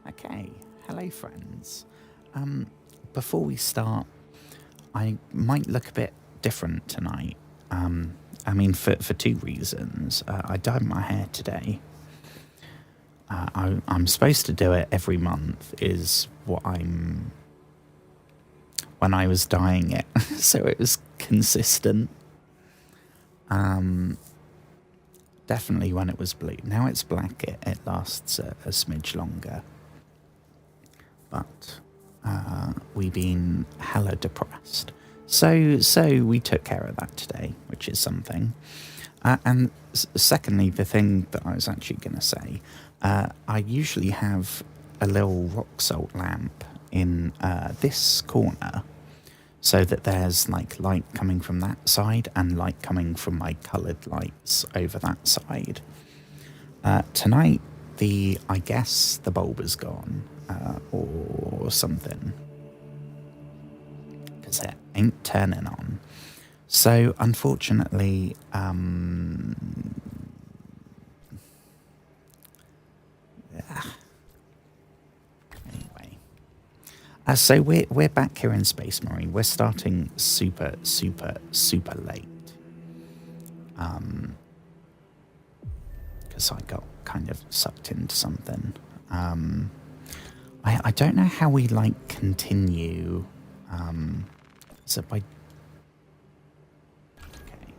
Okay, hello friends. Before we start, I might look a bit different tonight. For two reasons. I dyed my hair today. I'm supposed to do it every month, is what when I was dyeing it, so it was consistent. Definitely when it was blue. Now it's black, it lasts a smidge longer. But we've been hella depressed. So we took care of that today, which is something. And secondly, the thing that I was actually going to say, I usually have a little rock salt lamp in this corner, so that there's like light coming from that side and light coming from my coloured lights over that side. Tonight, I guess the bulb is gone, or something, because it ain't turning on. So unfortunately, anyway, so we're back here in Space Marine. We're starting super late, because I got kind of sucked into something. I don't know how we continue. So by okay,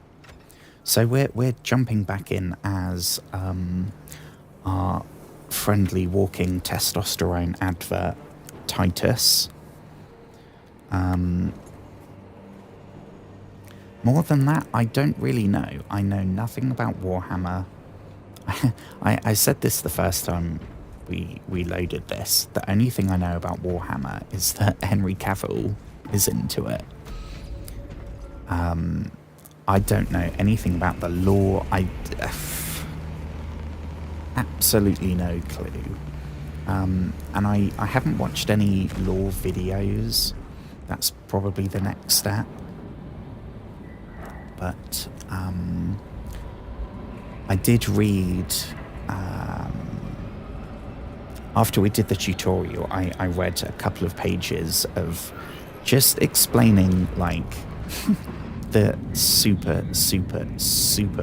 so we're jumping back in as our friendly walking testosterone advert, Titus. More than that, I don't really know. I know nothing about Warhammer. I said this the first time we loaded this. The only thing I know about Warhammer is that Henry Cavill is into it. I don't know anything about the lore. Absolutely no clue. And I haven't watched any lore videos. That's probably the next step. But I did read, after we did the tutorial, I read a couple of pages of just explaining the super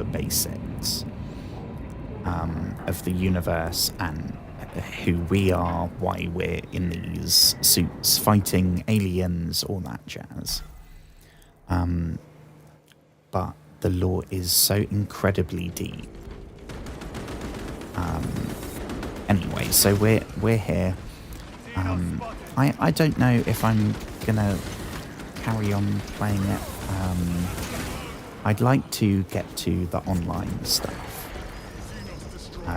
basics of the universe and who we are, why we're in these suits fighting aliens, all that jazz. But the lore is so incredibly deep. Anyway, so we're here. I don't know if I'm gonna carry on playing it. I'd like to get to the online stuff,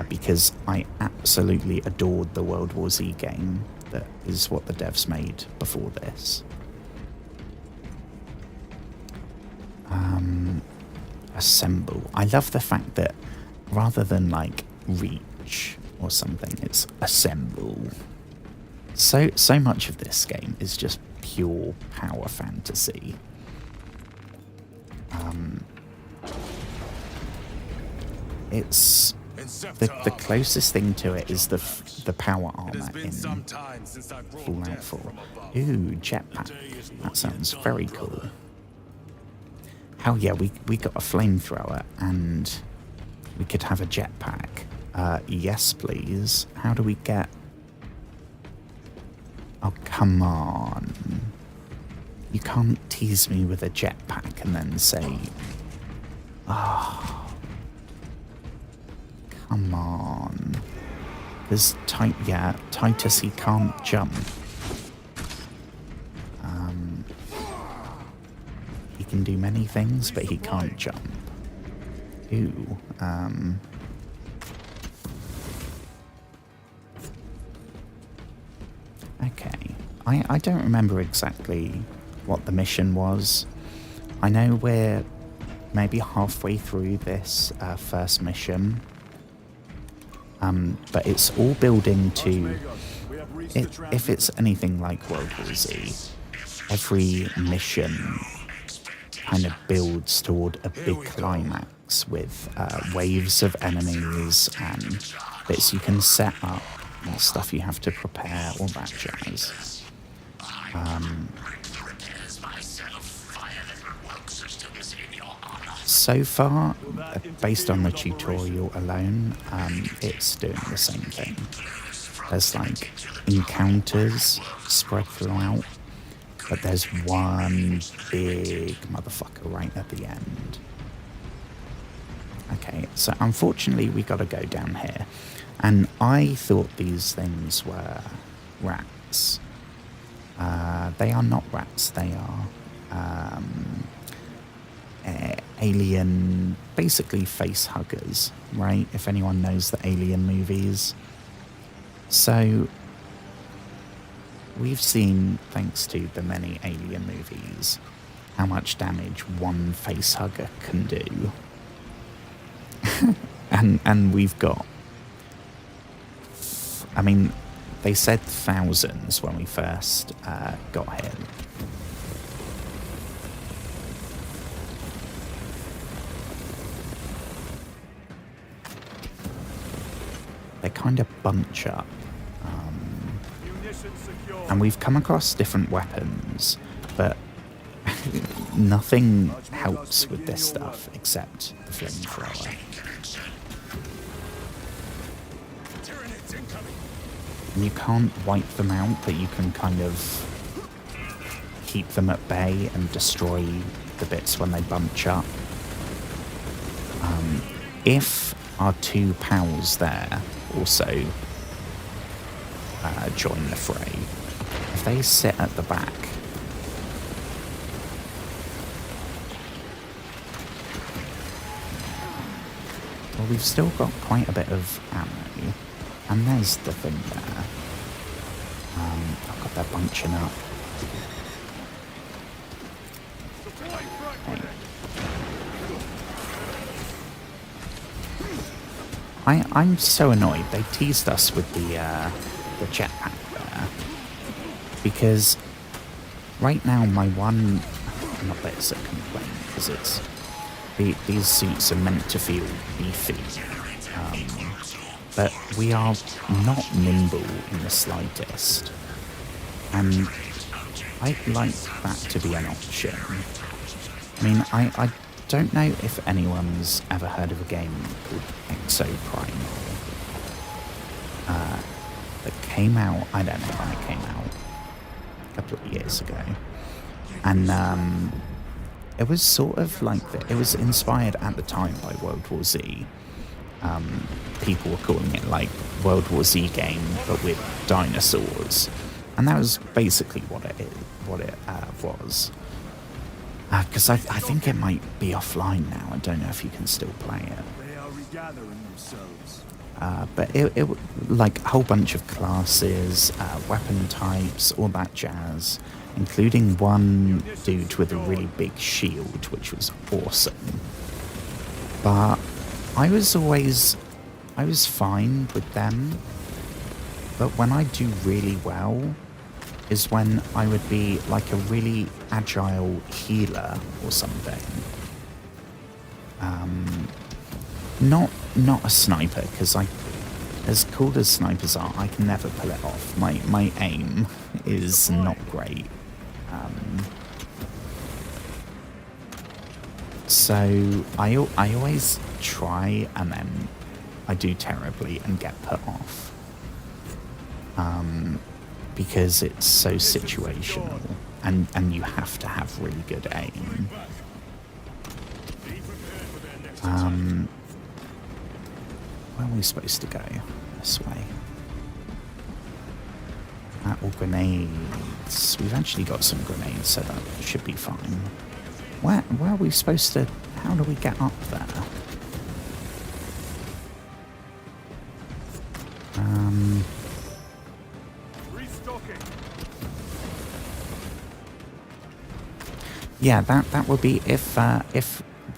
because I absolutely adored the World War Z game. That is what the devs made before this. Assemble. I love the fact that rather than reach or something, it's assemble. So much of this game is just pure power fantasy. It's the closest thing to it is the power armor in Fallout 4. Ooh, jetpack. That sounds very cool. Hell yeah, we got a flamethrower and we could have a jetpack. Yes, please. How do we get... Oh, come on. You can't tease me with a jetpack and then say... Oh, come on. There's Titus, he can't jump. He can do many things, but he can't jump. Ooh, okay. I don't remember exactly what the mission was. I know we're maybe halfway through this first mission. But it's all building to... If it's anything like World War Z, every mission kind of builds toward a big climax with waves of enemies and bits you can set up more stuff you have to prepare, all that jazz. So far, based on the tutorial alone, it's doing the same thing. There's like encounters spread throughout, but there's one big motherfucker right at the end. Okay, so unfortunately we gotta go down here. And I thought these things were rats. They are not rats, they are alien, basically face huggers, right? If anyone knows the Alien movies. So we've seen, thanks to the many Alien movies, how much damage one face hugger can do. and we've got, I mean, they said thousands when we first got here. They kind of bunch up. And we've come across different weapons, but nothing helps with this stuff except the flamethrower. And you can't wipe them out, but you can kind of keep them at bay and destroy the bits when they bunch up. If our two pals there also join the fray, if they sit at the back, well, we've still got quite a bit of ammo, and there's the thing there. Oh god, they're bunching up. Hey. I'm so annoyed. They teased us with the jetpack there, because right now my one, not that it's a complaint, because it's these suits are meant to feel beefy, but we are not nimble in the slightest, and I'd like that to be an option. I mean, I don't know if anyone's ever heard of a game called Exoprimal that came out, I don't know when it came out, a couple of years ago, and it was sort of like, it was inspired at the time by World War Z. People were calling it like World War Z game, but with dinosaurs, and that was basically what it was. Because I think it might be offline now. I don't know if you can still play it. They are regathering themselves. But it like a whole bunch of classes, weapon types, all that jazz, including one dude with a really big shield, which was awesome. But I was fine with them. But when I do really well is when I would be like a really agile healer or something. Not a sniper, because as cool as snipers are, I can never pull it off. My aim is not great. So I always try, and then I do terribly and get put off. Because it's so situational, and you have to have really good aim. Where are we supposed to go? This way. Or grenades. We've actually got some grenades, so that should be fine. Where are we supposed to... How do we get up there? Yeah, that would be if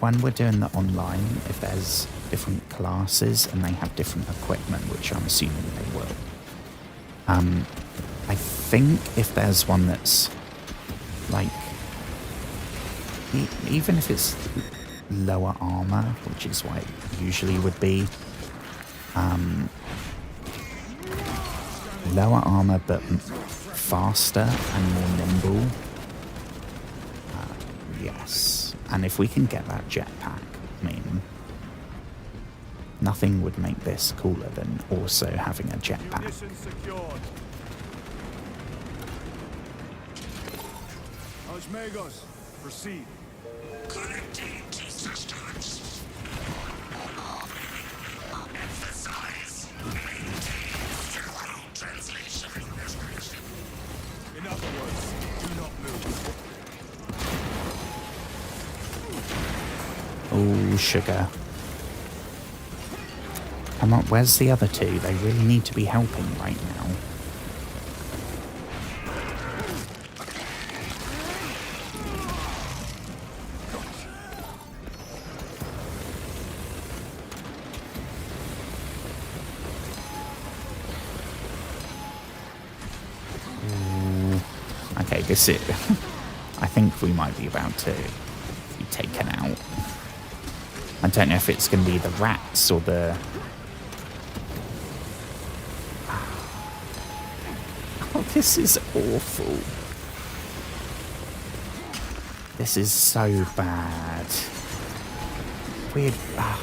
when we're doing the online, if there's different classes and they have different equipment, which I'm assuming they will. I think if there's one that's like, even if it's lower armor, which is what it usually would be, Lower armor, but faster and more nimble. Yes. And if we can get that jetpack, I mean, nothing would make this cooler than also having a jetpack. Munitions secured. Osmegos, proceed. Connecting to systems. Emphasize. Maintain through translation. In other words, do not move. Oh, sugar. Come on, where's the other two? They really need to be helping right now. Okay, this is... I think we might be about to be taken out. I don't know if it's going to be the rats or the... Oh, this is awful. This is so bad. Weird... Are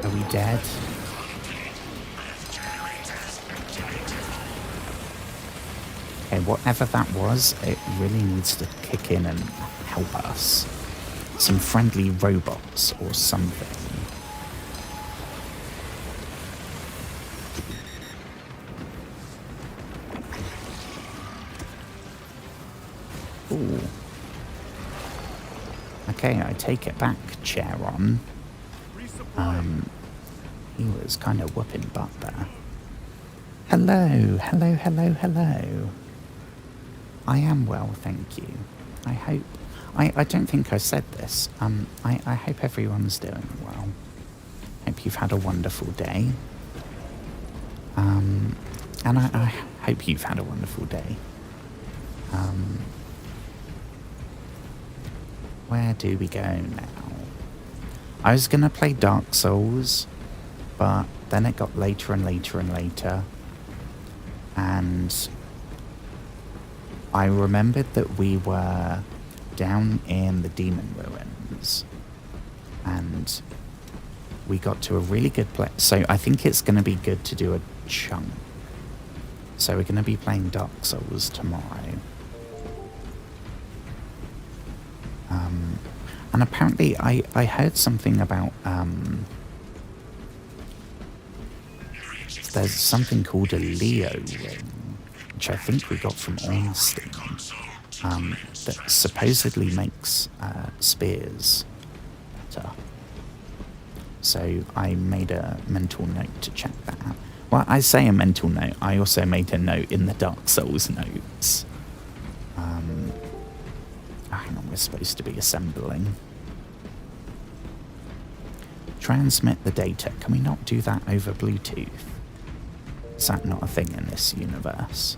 we dead? Okay, whatever that was, it really needs to kick in and help us. Some friendly robots or something. Ooh. Okay, I take it back, Charon. He was kind of whooping butt there. Hello, hello, hello, hello. I am well, thank you. I hope... I don't think I said this. I hope everyone's doing well. Hope you've had a wonderful day. And I hope you've had a wonderful day. Where do we go now? I was going to play Dark Souls, but then it got later and later and later. And I remembered that we were down in the Demon Ruins. And we got to a really good place. So I think it's going to be good to do a chunk. So we're going to be playing Dark Souls tomorrow. And apparently I heard something about... there's something called a Leo ring, which I think we got from Ornstein, that supposedly makes spears better. So I made a mental note to check that out. Well, I say a mental note, I also made a note in the Dark Souls notes. Hang on, we're supposed to be assembling. Transmit the data. Can we not do that over Bluetooth? Is that not a thing in this universe?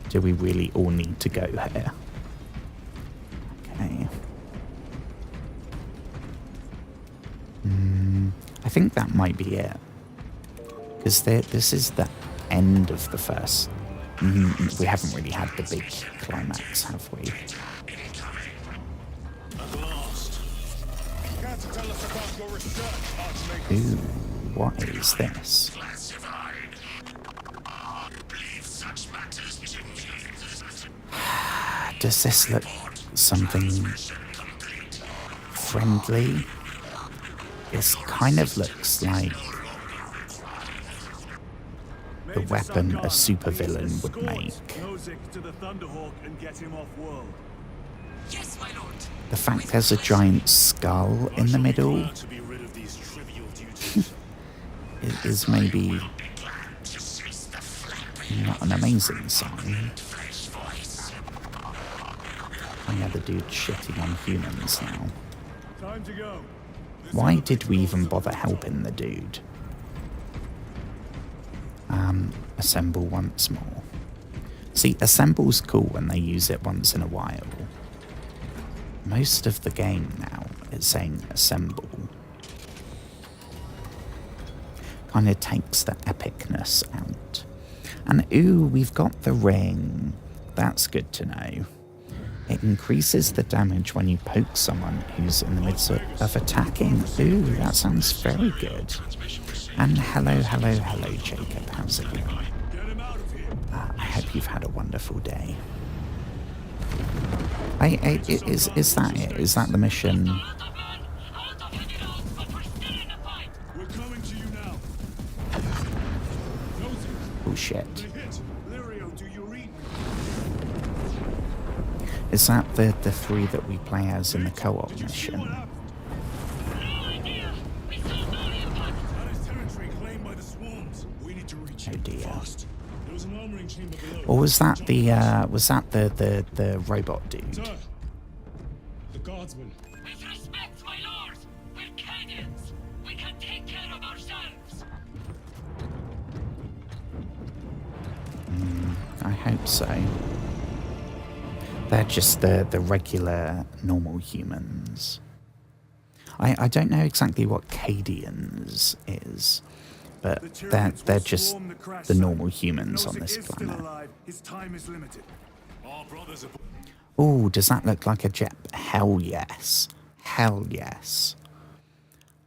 Do we really all need to go here? Okay. I think that might be it. Because this is the end of the first... we haven't really had the big climax, have we? Ooh, what is this? Does this look something friendly? This kind of looks like the weapon a supervillain would make. The fact there's a giant skull in the middle is maybe not an amazing sign. Oh yeah, the dude's shitting on humans now. Time to go. Why did we even bother helping the dude? Assemble once more. See, assemble's cool when they use it once in a while. Most of the game now, it's saying assemble. kind of takes the epicness out. And ooh, we've got the ring. That's good to know. It increases the damage when you poke someone who's in the midst of attacking. Ooh, that sounds very good. And hello, Jacob. How's it going? I hope you've had a wonderful day. Is that it? Is that the mission? We're coming to you now. Oh shit. Lirio, do you read me? Is that the three that we play as in the co-op mission? That is territory claimed by the swarms. We need to reach Oh it dear. fast. There was an armoring chamber below. Or was that the robot dude? Sir, the guardsman. With respect, my lord, we're Cadians. We can take care of ourselves. I hope so. They're just the regular, normal humans. I don't know exactly what Cadians is, but they're just the normal humans on this planet. His time is limited. Our brothers are... Oh, does that look like a jet? Hell yes. Hell yes.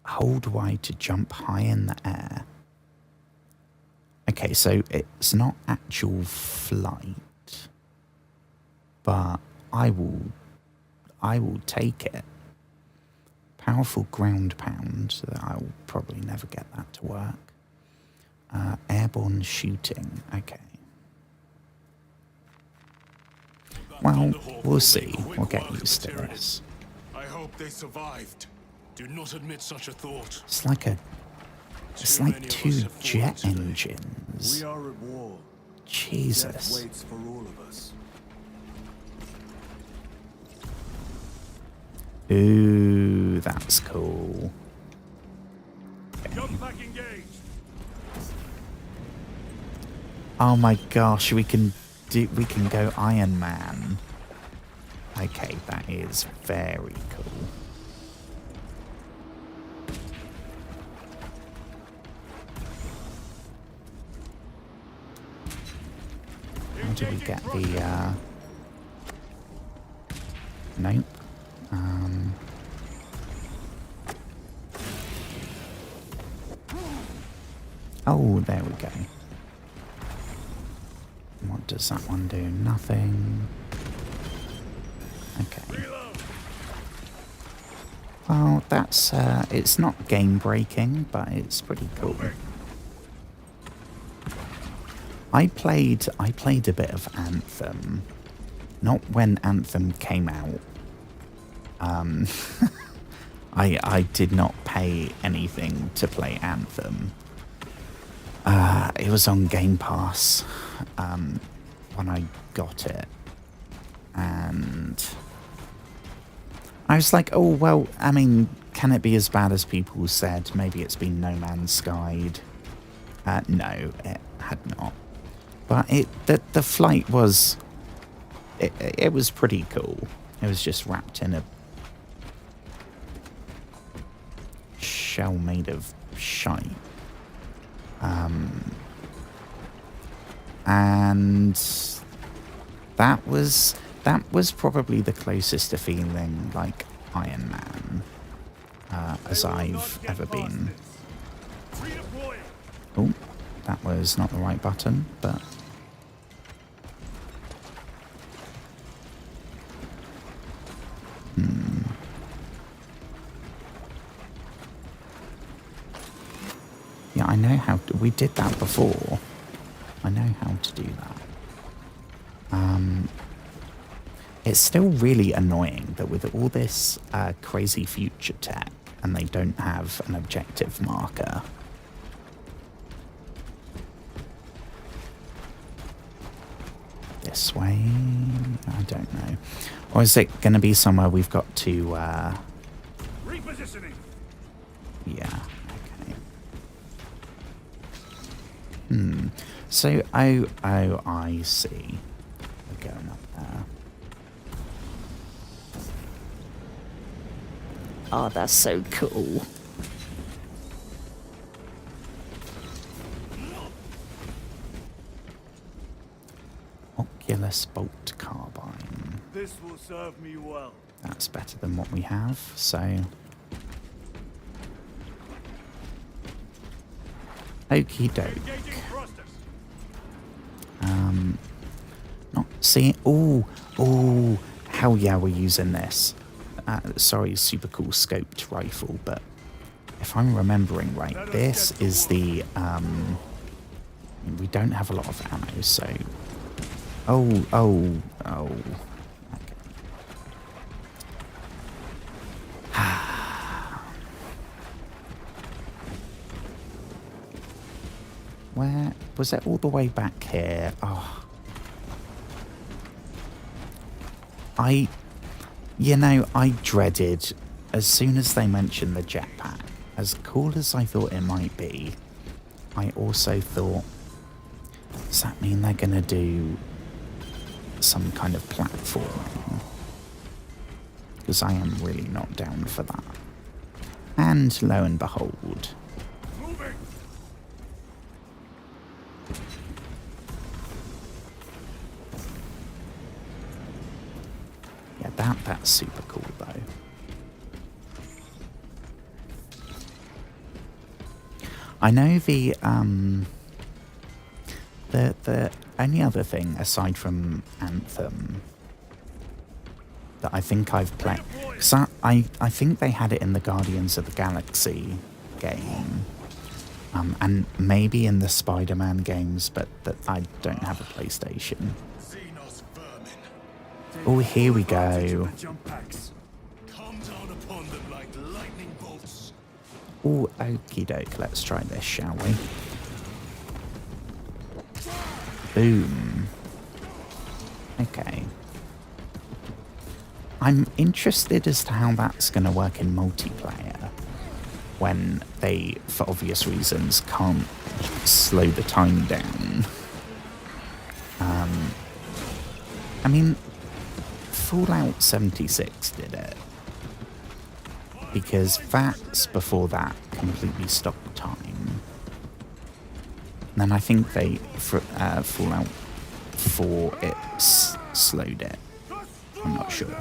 Hold Y to jump high in the air. Okay, so it's not actual flight, but I will take it. Powerful ground pound. I'll probably never get that to work. Airborne shooting. Okay. Well, we'll see. We'll get used to this. I hope they survived. Do not admit such a thought. It's like two jet engines. We are at war. Jesus. Death waits for all of us. Ooh, that's cool. Jump back engaged. Oh my gosh, we can go Iron Man. Okay, that is very cool. How do we get the nope. Oh, there we go. What does that one do? Nothing. Okay. Well, that's it's not game breaking, but it's pretty cool. I played a bit of Anthem, not when Anthem came out. I did not pay anything to play Anthem. It was on Game Pass when I got it, and I was like, oh well, I mean, can it be as bad as people said? Maybe it's been No Man's Skied. No, it had not. But the flight was it was pretty cool. It was just wrapped in a shell made of shite. And that was probably the closest to feeling like Iron Man as I've ever been. Oh, that was not the right button, but yeah, I know how to, we did that before. I know how to do that. It's still really annoying that with all this crazy future tech and they don't have an objective marker. This way? I don't know. Or is it going to be somewhere we've got to... Repositioning. Yeah, okay. So, I see. We're going up there. Oh, that's so cool. Regulus bolt carbine. This will serve me well. That's better than what we have, so... Okie doke. Engaging thrusters. Not seeing... Oh, hell yeah, we're using this. Sorry, super cool scoped rifle, but if I'm remembering right, this is the... we don't have a lot of ammo, so... Oh. Okay. Where... Was it all the way back here? Oh. I dreaded, as soon as they mentioned the jetpack, as cool as I thought it might be, I also thought, does that mean they're going to do some kind of platforming? Because I am really not down for that. And lo and behold. Moving. Yeah, that's super cool though. I know the only other thing aside from Anthem that I think I've played, because I think they had it in the Guardians of the Galaxy game, and maybe in the Spider-Man games, but that I don't have a PlayStation. Xenos vermin. Oh, here we Advantage go. of the jump packs. Come down upon them like lightning bolts. Oh, okie doke. Let's try this, shall we? Boom. Okay. I'm interested as to how that's going to work in multiplayer when they, for obvious reasons, can't slow the time down. I mean, Fallout 76 did it. Because VATS before that completely stopped time. And then I think they, for Fallout 4, it slowed it. I'm not sure.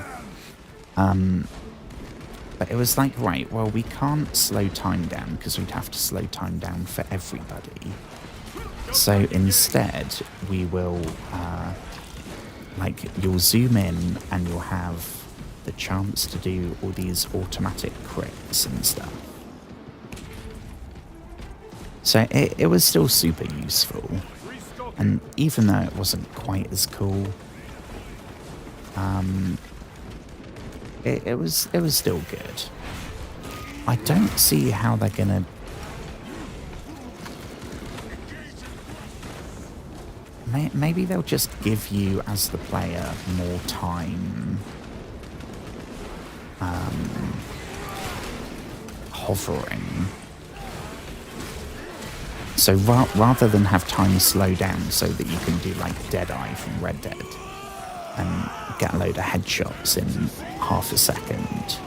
But it was like, right, well, we can't slow time down because we'd have to slow time down for everybody. So instead, we will, like, you'll zoom in and you'll have the chance to do all these automatic crits and stuff. So it was still super useful. And even though it wasn't quite as cool, it was still good. I don't see how they're gonna... Maybe they'll just give you, as the player, more time hovering. So rather than have time slow down so that you can do like Deadeye from Red Dead and get a load of headshots in half a second,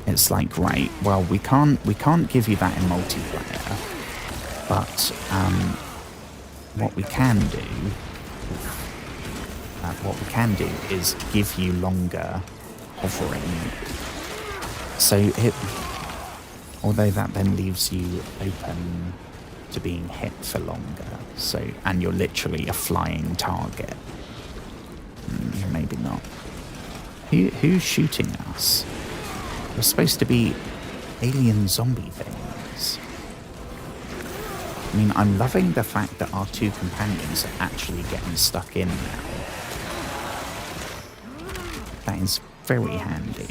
it's like, right, well, we can't give you that in multiplayer, but what we can do is give you longer hovering. So although that then leaves you open to being hit for longer, so, and you're literally a flying target. Maybe not. Who's shooting us? We're supposed to be alien zombie things. I mean, I'm loving the fact that our two companions are actually getting stuck in now. That is very handy.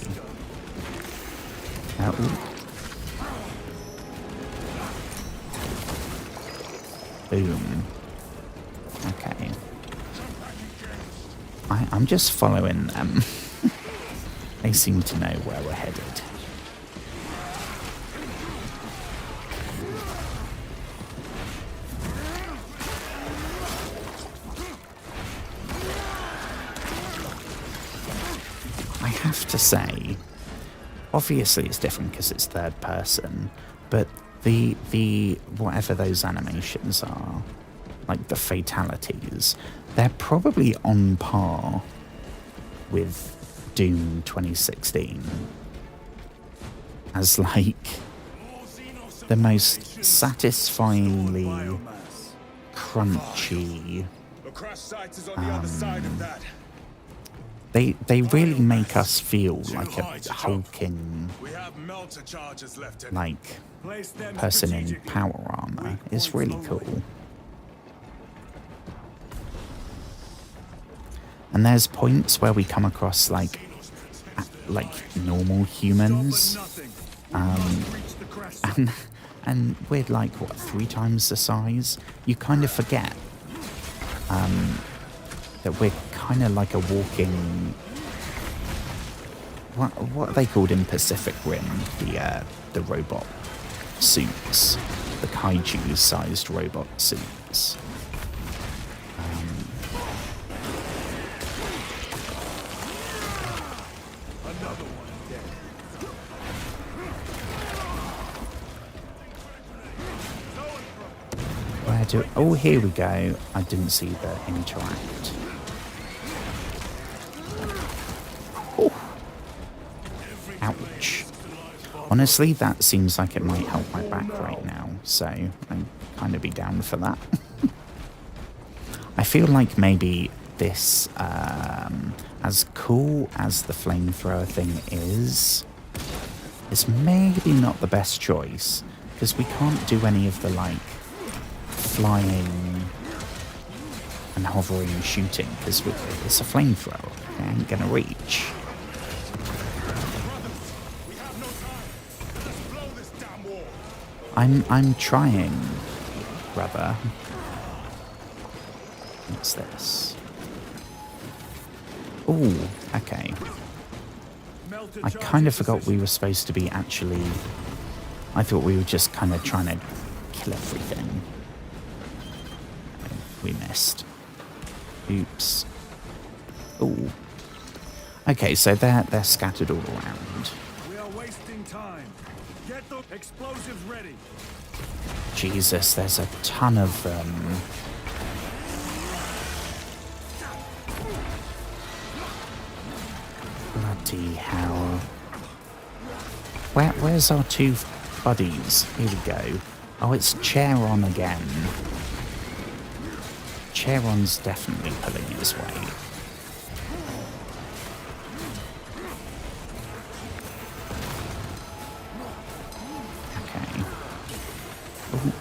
Boom. Okay. I'm just following them. They seem to know where we're headed. I have to say, obviously it's different because it's third person, but the whatever those animations are, like the fatalities, they're probably on par with Doom 2016 as like the most satisfyingly crunchy. The crash site is on the other side of that. They really make us feel like a hulking We have melter charges left in. like Place them person in strategically. power armor. It's really cool. And there's points where we come across like normal humans, and we're like what 3 times the size. You kind of forget that we're kind of like a walking. What are they called in Pacific Rim? The robot suits, the kaiju-sized robot suits. Another one dead. Where do? Oh, here we go. I didn't see the interact. Oh. Ouch. Honestly, that seems like it might help my back right now, so I'd kind of be down for that. I feel like maybe this, as cool as the flamethrower thing is maybe not the best choice, because we can't do any of the, like, flying and hovering and shooting, because it's a flamethrower. I ain't gonna reach. We have no time. Let's blow this damn wall. I'm trying, brother. What's this? Ooh, okay. Melter I kind of forgot we were supposed to be actually... I thought we were just kind of trying to kill everything. We missed. Oops. Ooh. Okay, so they're scattered all around. We are wasting time. Get the explosives ready. Jesus, there's a ton of them. Bloody hell. Where's our 2 buddies? Here we go. Oh, it's Charon again. Charon's definitely pulling his weight. Okay. Ooh.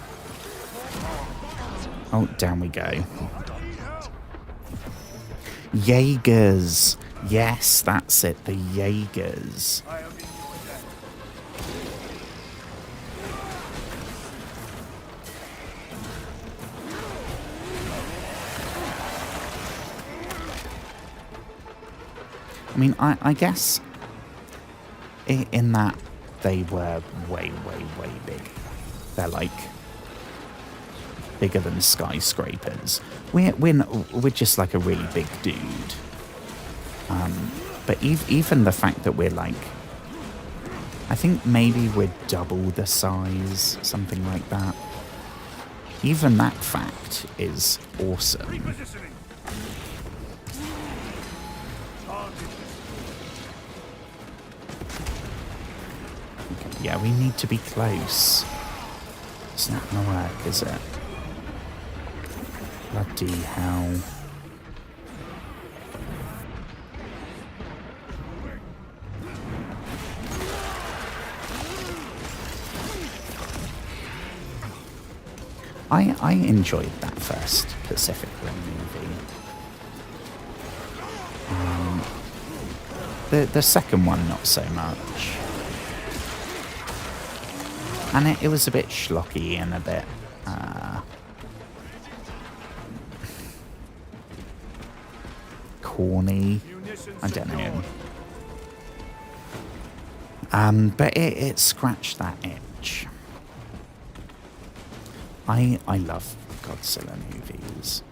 Oh, down we go. Jaegers. Yes, that's it. The Jaegers. I am in your debt. I mean, I guess in that they were way, way, way big. They're like bigger than skyscrapers. We're just like a really big dude. But even the fact that we're like, I think maybe we're double the size, something like that. Even that fact is awesome. Repositioning. Target. Okay, yeah, we need to be close. It's not gonna work, is it? Bloody hell. I enjoyed that first Pacific Rim movie. The second one, not so much. And it was a bit schlocky and a bit... corny. I don't know. But it scratched that itch. I love Godzilla movies.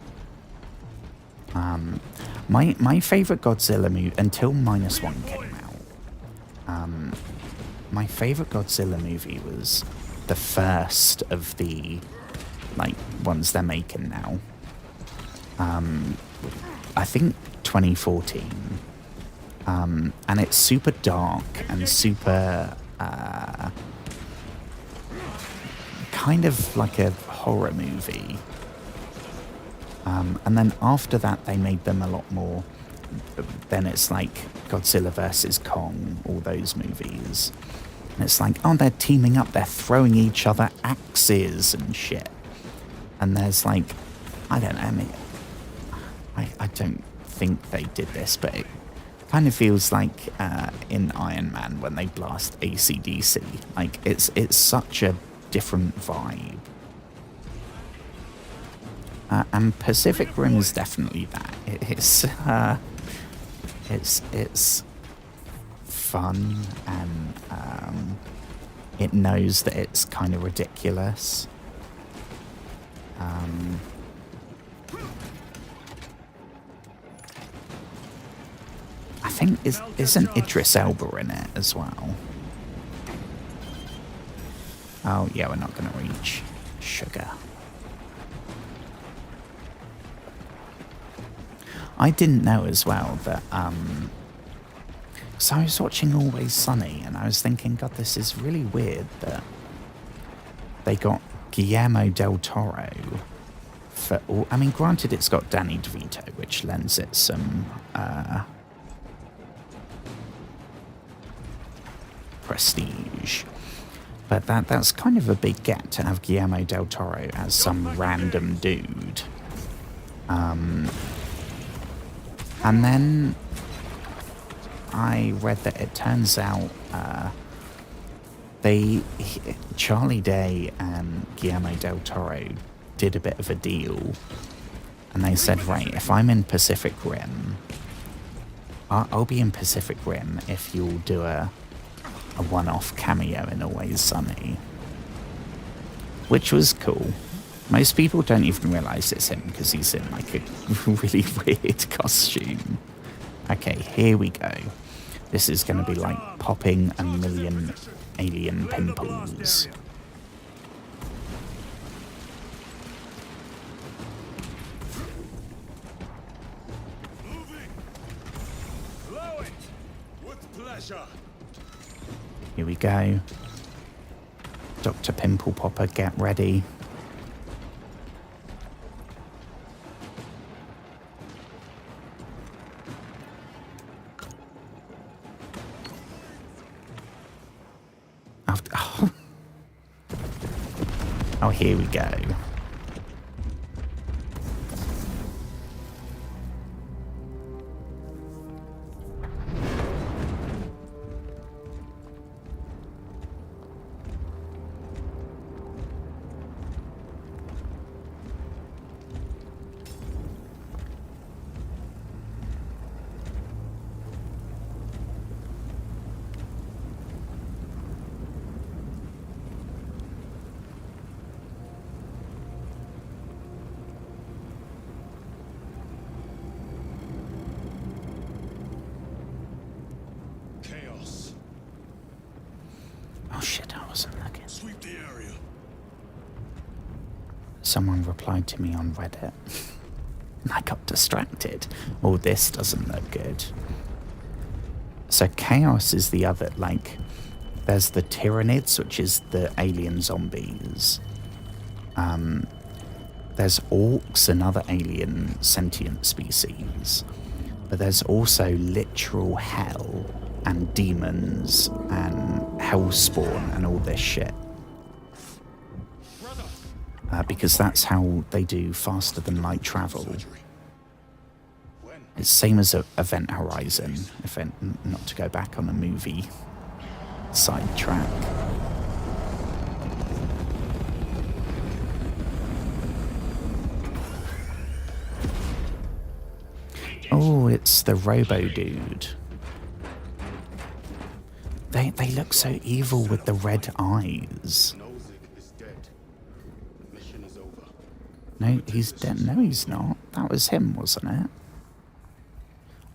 My favourite Godzilla movie until -1 came out. My favourite Godzilla movie was the first of the like ones they're making now. I think 2014. And it's super dark and super kind of like a horror movie. And then after that they made them a lot more, then it's like Godzilla vs. Kong, all those movies. And it's like, oh, they're teaming up, they're throwing each other axes and shit. And there's like, I don't know, I mean, I don't think they did this, but it kind of feels like in Iron Man when they blast AC/DC. Like, it's such a different vibe. And Pacific Rim is definitely that. It's fun, and it knows that it's kind of ridiculous. I think isn't Idris Elba in it as well? Oh yeah, we're not going to reach sugar. I didn't know as well that, so I was watching Always Sunny and I was thinking, God, this is really weird that they got Guillermo del Toro for all, I mean, granted it's got Danny DeVito, which lends it some, prestige. But that's kind of a big get to have Guillermo del Toro as some random dude. And then I read that it turns out Charlie Day and Guillermo del Toro did a bit of a deal, and they said, right, if I'm in Pacific Rim, I'll be in Pacific Rim if you'll do a one-off cameo in Always Sunny, which was cool. Most people don't even realise it's him because he's in like a really weird costume. Okay, here we go. This is going to be like popping a million alien pimples. Here we go. Dr. Pimple Popper, get ready. Oh, here we go. Someone replied to me on Reddit. I got distracted. Oh, this doesn't look good. So Chaos is the other, like, there's the Tyranids, which is the alien zombies. There's Orcs, another alien sentient species. But there's also literal hell and demons and hellspawn and all this shit. Because that's how they do faster than light travel. It's same as Event Horizon, not to go back on a movie sidetrack. Oh, it's the Robo Dude. They look so evil with the red eyes. No, he's dead. No, he's not. That was him, wasn't it?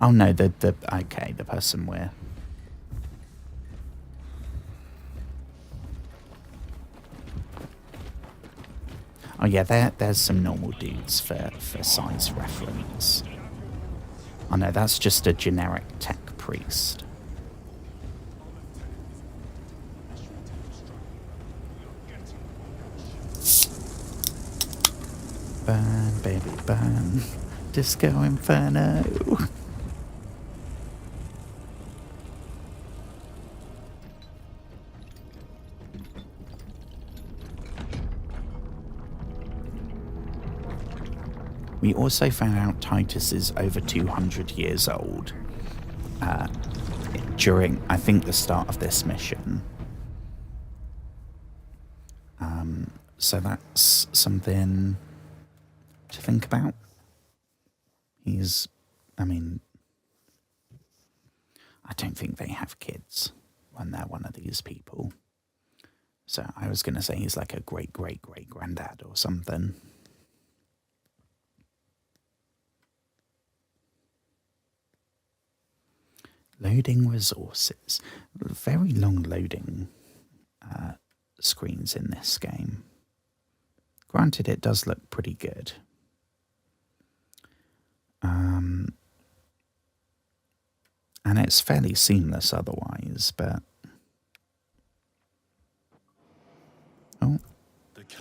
Oh no, the person we're... Oh yeah, there's some normal dudes for size reference. Oh no, that's just a generic tech priest. Burn, baby, burn. Disco Inferno. We also found out Titus is over 200 years old during, I think, the start of this mission. So that's something to think about. I don't think they have kids when they're one of these people. So I was going to say he's like a great-great-great-granddad or something. Loading resources. Very long loading screens in this game. Granted, it does look pretty good. And it's fairly seamless otherwise, but...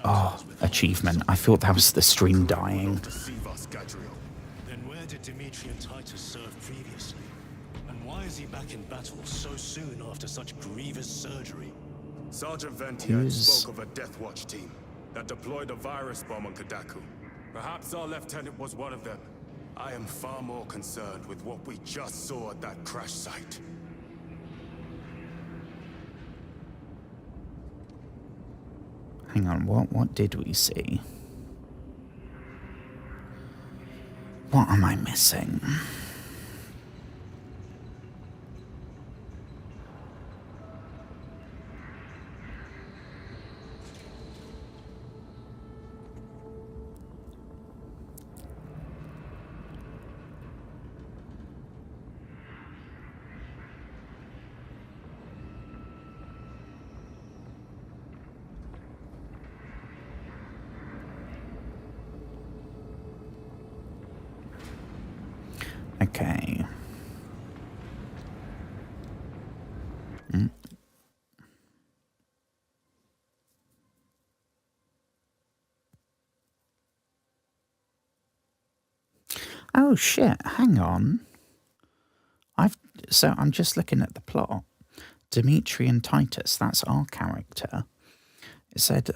Oh, achievement. I thought that was the stream dying. Then where did Dimitri and Titus serve previously? And why is he back in battle so soon after such grievous surgery? Sergeant Ventiad spoke of a Death Watch team that deployed a virus bomb on Kadaku. Perhaps our lieutenant was one of them. I am far more concerned with what we just saw at that crash site. Hang on, what did we see? What am I missing? Okay. Oh shit, hang on. I'm just looking at the plot. Dimitri and Titus, that's our character. It said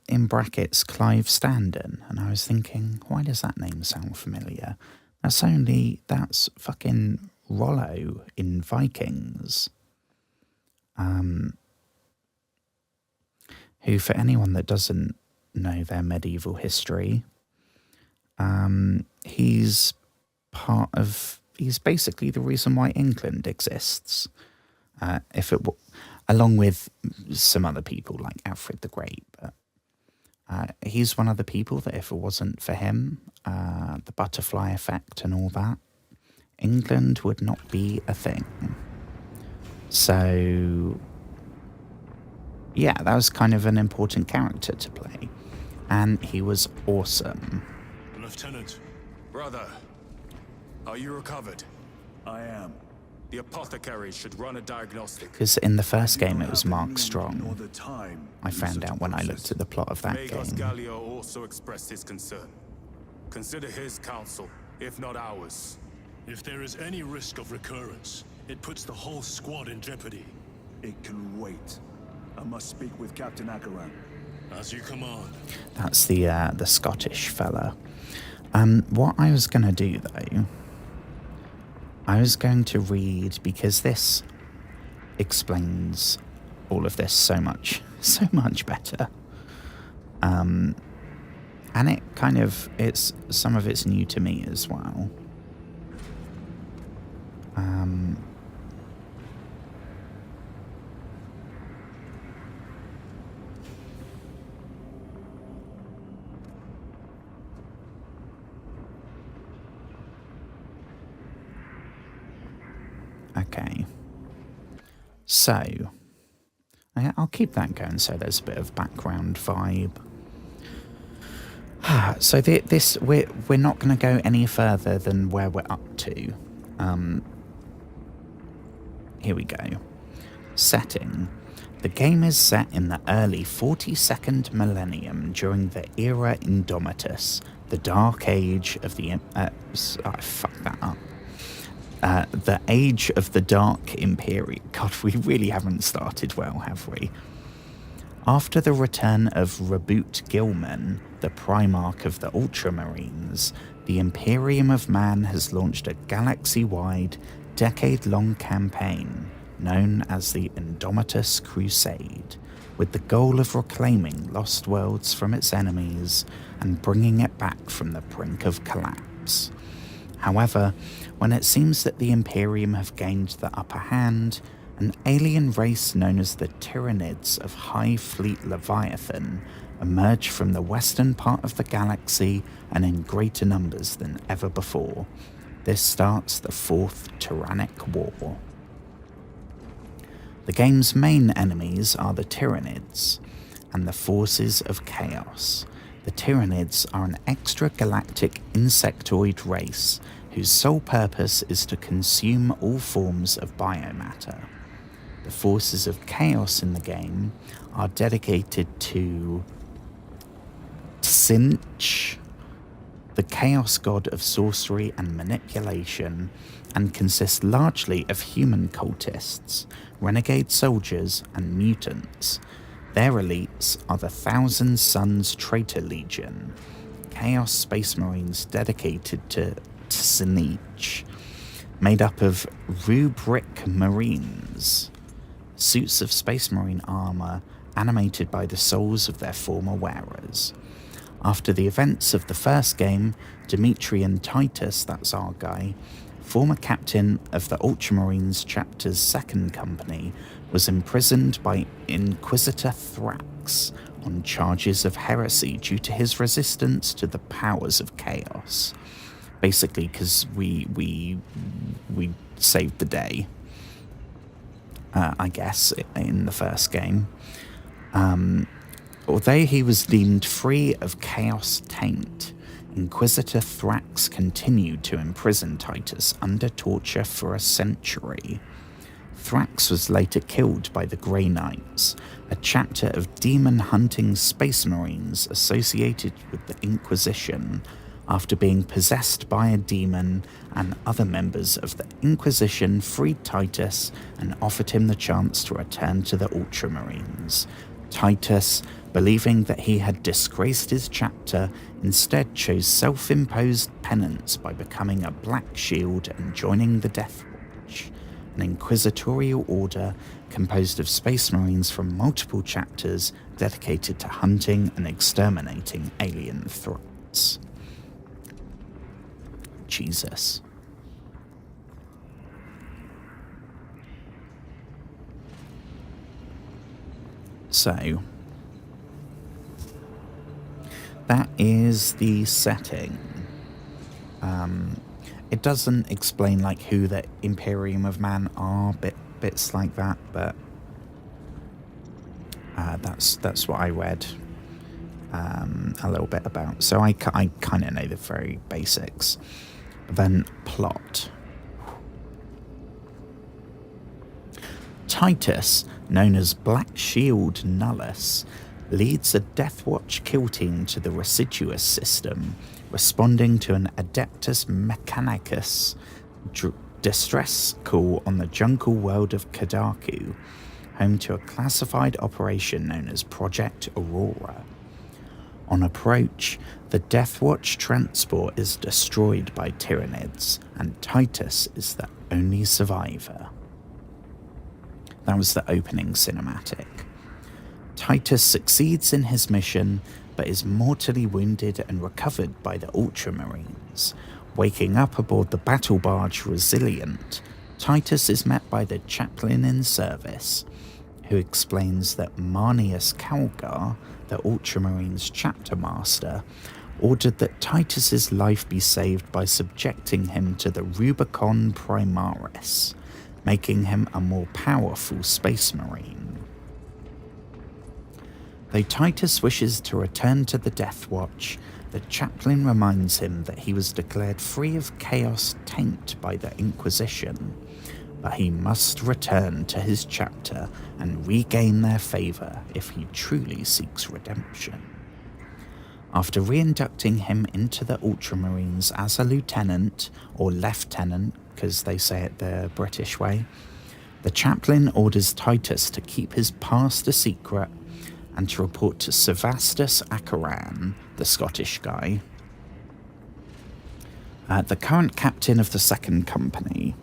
in brackets Clive Standen, and I was thinking, why does that name sound familiar? That's fucking Rollo in Vikings. Who, for anyone that doesn't know their medieval history, he's basically the reason why England exists. Along with some other people like Alfred the Great, but he's one of the people that if it wasn't for him, the butterfly effect and all that, England would not be a thing. So, yeah, that was kind of an important character to play. And he was awesome. Lieutenant. Brother, are you recovered? I am. The apothecary should run a diagnostic. Because in the first game it was Mark Strong. I found out when I looked at the plot of that Magos game. Gallio also expressed his concern. Consider his counsel, if not ours. If there is any risk of recurrence, it puts the whole squad in jeopardy. It can wait. I must speak with Captain Akaran. As you command. That's the Scottish fella. What I was going to do, though, I was going to read, because this explains all of this so much better. And it kind of, some of it's new to me as well. Okay. So, I'll keep that going so there's a bit of background vibe. So this we're not going to go any further than where we're up to. Here we go. Setting. The game is set in the early 42nd millennium during the Era Indomitus, the dark age of the... I fucked that up. The age of the Dark Imperium. God, we really haven't started well, have we? After the return of Reboot Gilman, the Primarch of the Ultramarines, the Imperium of Man has launched a galaxy-wide, decade-long campaign known as the Indomitus Crusade, with the goal of reclaiming lost worlds from its enemies and bringing it back from the brink of collapse. However, when it seems that the Imperium have gained the upper hand, an alien race known as the Tyranids of High Fleet Leviathan emerge from the western part of the galaxy and in greater numbers than ever before. This starts the Fourth Tyrannic War. The game's main enemies are the Tyranids and the forces of chaos. The Tyranids are an extragalactic insectoid race whose sole purpose is to consume all forms of biomatter. The forces of chaos in the game are dedicated to Tzinch, the chaos god of sorcery and manipulation, and consist largely of human cultists, renegade soldiers, and mutants. Their elites are the Thousand Suns Traitor Legion, Chaos Space Marines dedicated to Tzinch, made up of Rubric Marines, suits of Space Marine armor animated by the souls of their former wearers. After the events of the first game, Demetrian Titus, that's our guy, former captain of the Ultramarines Chapter's 2nd Company, was imprisoned by Inquisitor Thrax on charges of heresy due to his resistance to the powers of chaos. Basically, because we saved the day, I guess, in the first game. Although he was deemed free of chaos taint, Inquisitor Thrax continued to imprison Titus under torture for a century. Thrax was later killed by the Grey Knights, a chapter of demon-hunting space marines associated with the Inquisition, after being possessed by a demon, and other members of the Inquisition freed Titus and offered him the chance to return to the Ultramarines. Titus, believing that he had disgraced his chapter, instead chose self-imposed penance by becoming a Black Shield and joining the Death Watch, an inquisitorial order composed of space marines from multiple chapters dedicated to hunting and exterminating alien threats. Jesus. So, that is the setting. It doesn't explain like who the Imperium of Man are, bits like that, but that's what I read a little bit about. So I kind of know the very basics. Then plot. Titus, known as Black Shield Nullus, leads a Deathwatch kill team to the Residuous system, responding to an Adeptus Mechanicus distress call on the jungle world of Kadaku, home to a classified operation known as Project Aurora. On approach, the Deathwatch transport is destroyed by Tyranids, and Titus is the only survivor. That was the opening cinematic. Titus succeeds in his mission, but is mortally wounded and recovered by the Ultramarines. Waking up aboard the battle barge Resilient, Titus is met by the chaplain in service, who explains that Marnius Calgar, the Ultramarines chapter master, ordered that Titus's life be saved by subjecting him to the Rubicon Primaris, making him a more powerful space marine. Though Titus wishes to return to the Death Watch, the chaplain reminds him that he was declared free of chaos taint by the Inquisition, but he must return to his chapter and regain their favour if he truly seeks redemption. After re-inducting him into the Ultramarines as a lieutenant, or lieutenant, because they say it the British way, the chaplain orders Titus to keep his past a secret and to report to Sevastus Acheran, the Scottish guy, the current captain of the Second Company.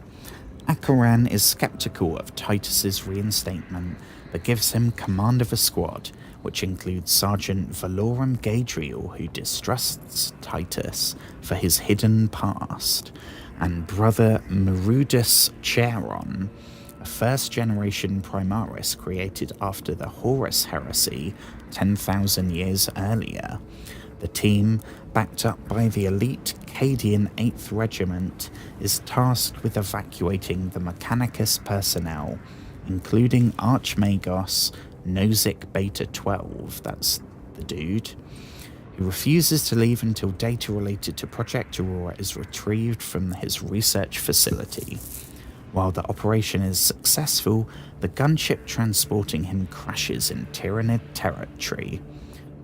Acheran is sceptical of Titus's reinstatement, but gives him command of a squad, which includes Sergeant Valorum Gadriel, who distrusts Titus for his hidden past, and Brother Merudus Charon, a first-generation Primaris created after the Horus heresy 10,000 years earlier. The team, backed up by the elite Cadian 8th Regiment, is tasked with evacuating the Mechanicus personnel, including Archmagos Nozick Beta 12, that's the dude, who refuses to leave until data related to Project Aurora is retrieved from his research facility. While the operation is successful, the gunship transporting him crashes in Tyranid territory.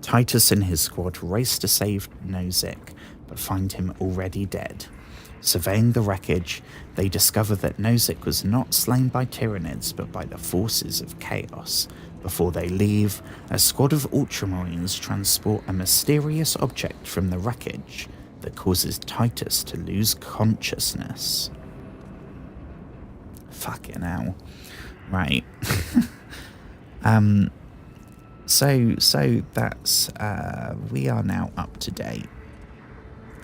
Titus and his squad race to save Nozick, but find him already dead. Surveying the wreckage, they discover that Nozick was not slain by Tyranids, but by the forces of chaos. Before they leave, a squad of Ultramarines transport a mysterious object from the wreckage that causes Titus to lose consciousness. Fucking hell. Right. So that's, we are now up to date.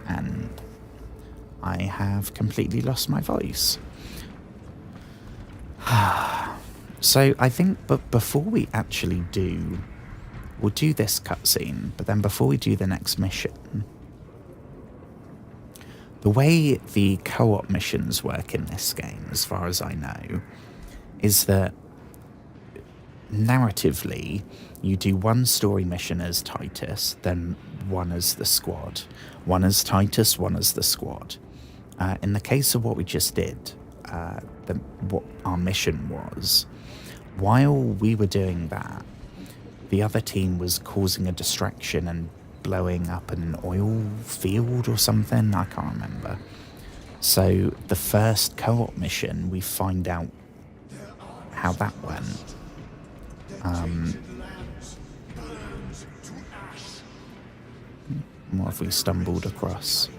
And I have completely lost my voice. So I think, but before we actually we'll do this cutscene, but then before we do the next mission, the way the co-op missions work in this game, as far as I know, is that narratively, you do one story mission as Titus, then one as the squad. One as Titus, one as the squad. In the case of what we just did, what our mission was, while we were doing that, the other team was causing a distraction and blowing up an oil field or something, I can't remember. So the first co-op mission, we find out how that went. What have we stumbled across?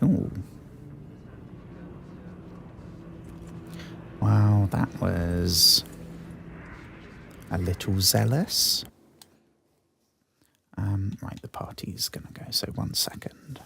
Ooh. Wow, that was a little zealous. Right, the party's gonna go, so 1 second.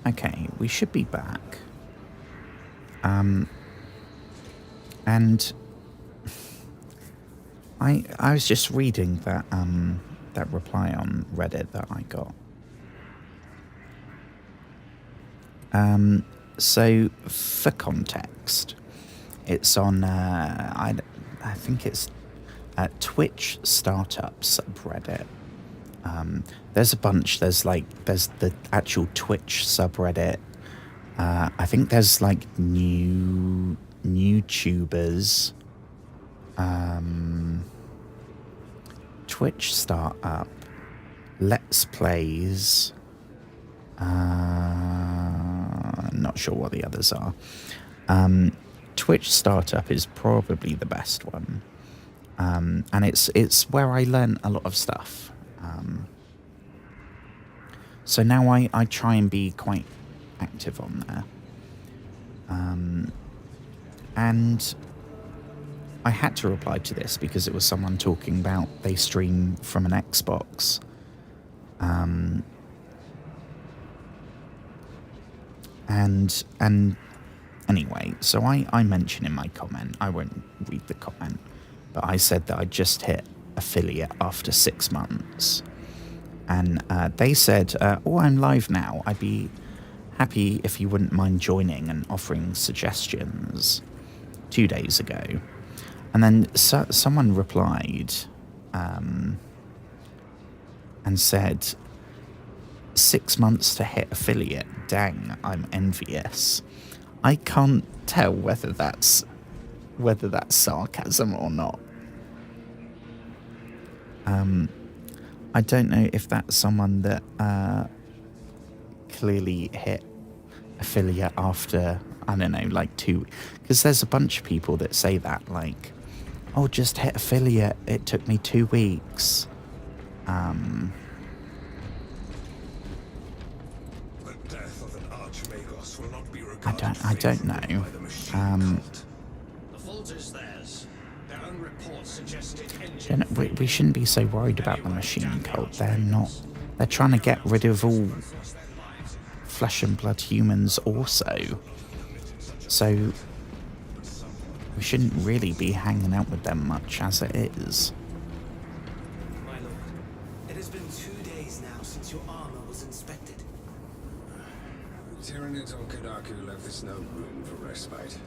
Okay, we should be back. And I was just reading that that reply on Reddit that I got. So for context, it's on I think it's Twitch startup subreddit. There's a bunch. There's the actual Twitch subreddit. I think there's like new YouTubers. Twitch startup, Let's Plays. Not sure what the others are. Twitch startup is probably the best one, and it's where I learn a lot of stuff. So now I try and be quite active on there, and I had to reply to this because it was someone talking about they stream from an Xbox. And anyway, so I mentioned in my comment, I won't read the comment, but I said that I just hit affiliate after 6 months. And they said, oh, I'm live now. I'd be happy if you wouldn't mind joining and offering suggestions 2 days ago. And then someone replied and said, 6 months to hit affiliate. Dang, I'm envious. I can't tell whether that's sarcasm or not. I don't know if that's someone that clearly hit affiliate after, I don't know, like 2, because there's a bunch of people that say that, like, oh, just hit affiliate, it took me 2 weeks. I don't know. We shouldn't be so worried about the machine cult. They're trying to get rid of all flesh and blood humans also. So we shouldn't really be hanging out with them much as it is. My lord, it has been 2 days now since your armor was inspected. Tyranids on Kadaku left us no room for respite.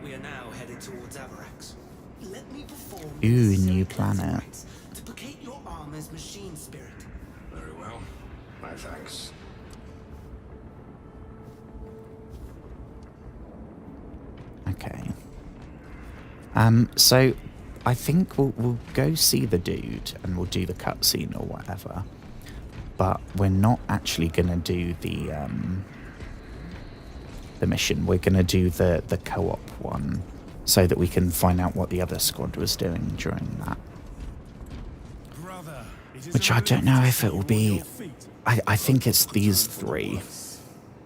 We are now headed towards Avarax. Let me perform Ooh, necessary new planet. rites to placate your armor's machine spirit. Very well. My thanks. Okay. So I think we'll go see the dude and we'll do the cutscene or whatever. But we're not actually gonna do the mission. We're gonna do the co-op one so that we can find out what the other squad was doing during that. Which I don't know if it will be. I think it's these 3.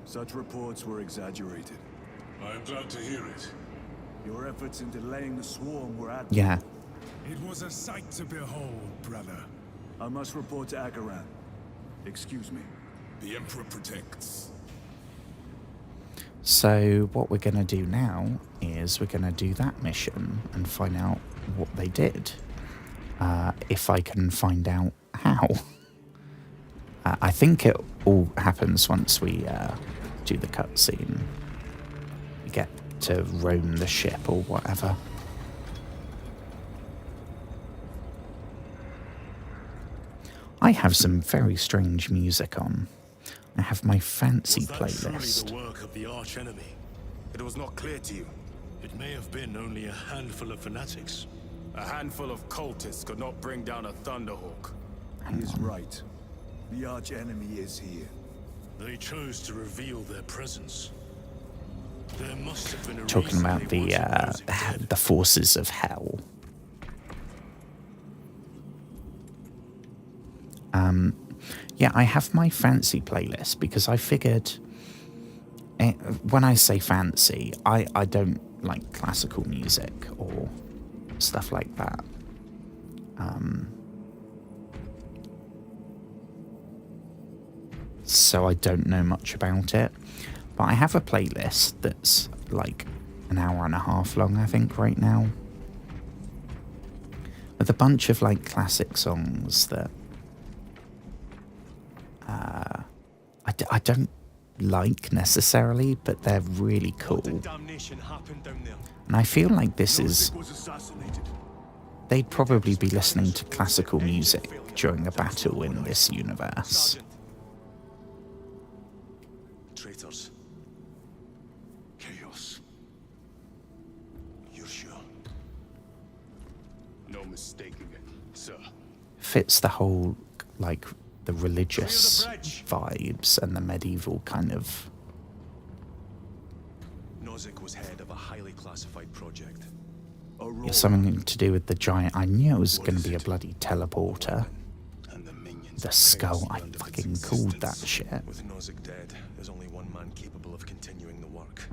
Such reports were exaggerated. I am glad to hear it. Your efforts in delaying the swarm were admirable. Yeah. It was a sight to behold, brother. I must report to Agaran. Excuse me. The Emperor protects. So what we're going to do now is we're going to do that mission and find out what they did. If I can find out how. I think it all happens once we do the cutscene. We get to roam the ship or whatever. I have some very strange music on. I have my fancy playlist. The work of the arch enemy. It was not clear to you. It may have been only a handful of fanatics. A handful of cultists could not bring down a Thunderhawk. He is right. The arch enemy is here. They chose to reveal their presence. There must have been a Talking reason about they wanted music dead. the forces of hell. Yeah, I have my fancy playlist because I figured, when I say fancy, I don't like classical music or stuff like that. so I don't know much about it. But I have a playlist that's like an hour and a half long, I think, right now, with a bunch of like classic songs that I don't like necessarily, but they're really cool. And I feel like this is... They'd probably be listening to classical music during a battle in this universe. Traitors. Chaos. You're sure? No mistaking it, sir. Fits the whole, like, the religious vibes and the medieval kind of... Nozick was head of a highly classified project. It's something to do with the giant... I knew it was going to be a bloody teleporter. And the minions The skull, I fucking called that shit. With Nozick dead, there's only one man capable of continuing the work.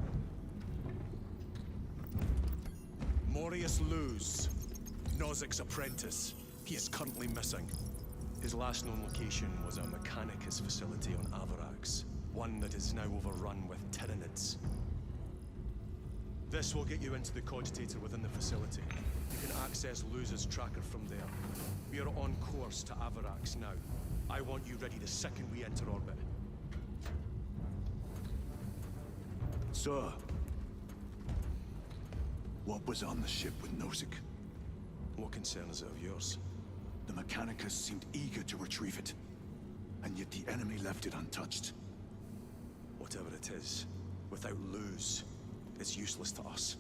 Morius Luz, Nozick's apprentice. He is currently missing. His last known location was a Mechanicus facility on Avarax, one that is now overrun with Tyranids. This will get you into the cogitator within the facility. You can access Luz's tracker from there. We are on course to Avarax now. I want you ready the second we enter orbit. Sir, what was on the ship with Nozick? What concern is it of yours? The Mechanicus seemed eager to retrieve it, and yet the enemy left it untouched. Whatever it is, without Luz, it's useless to us.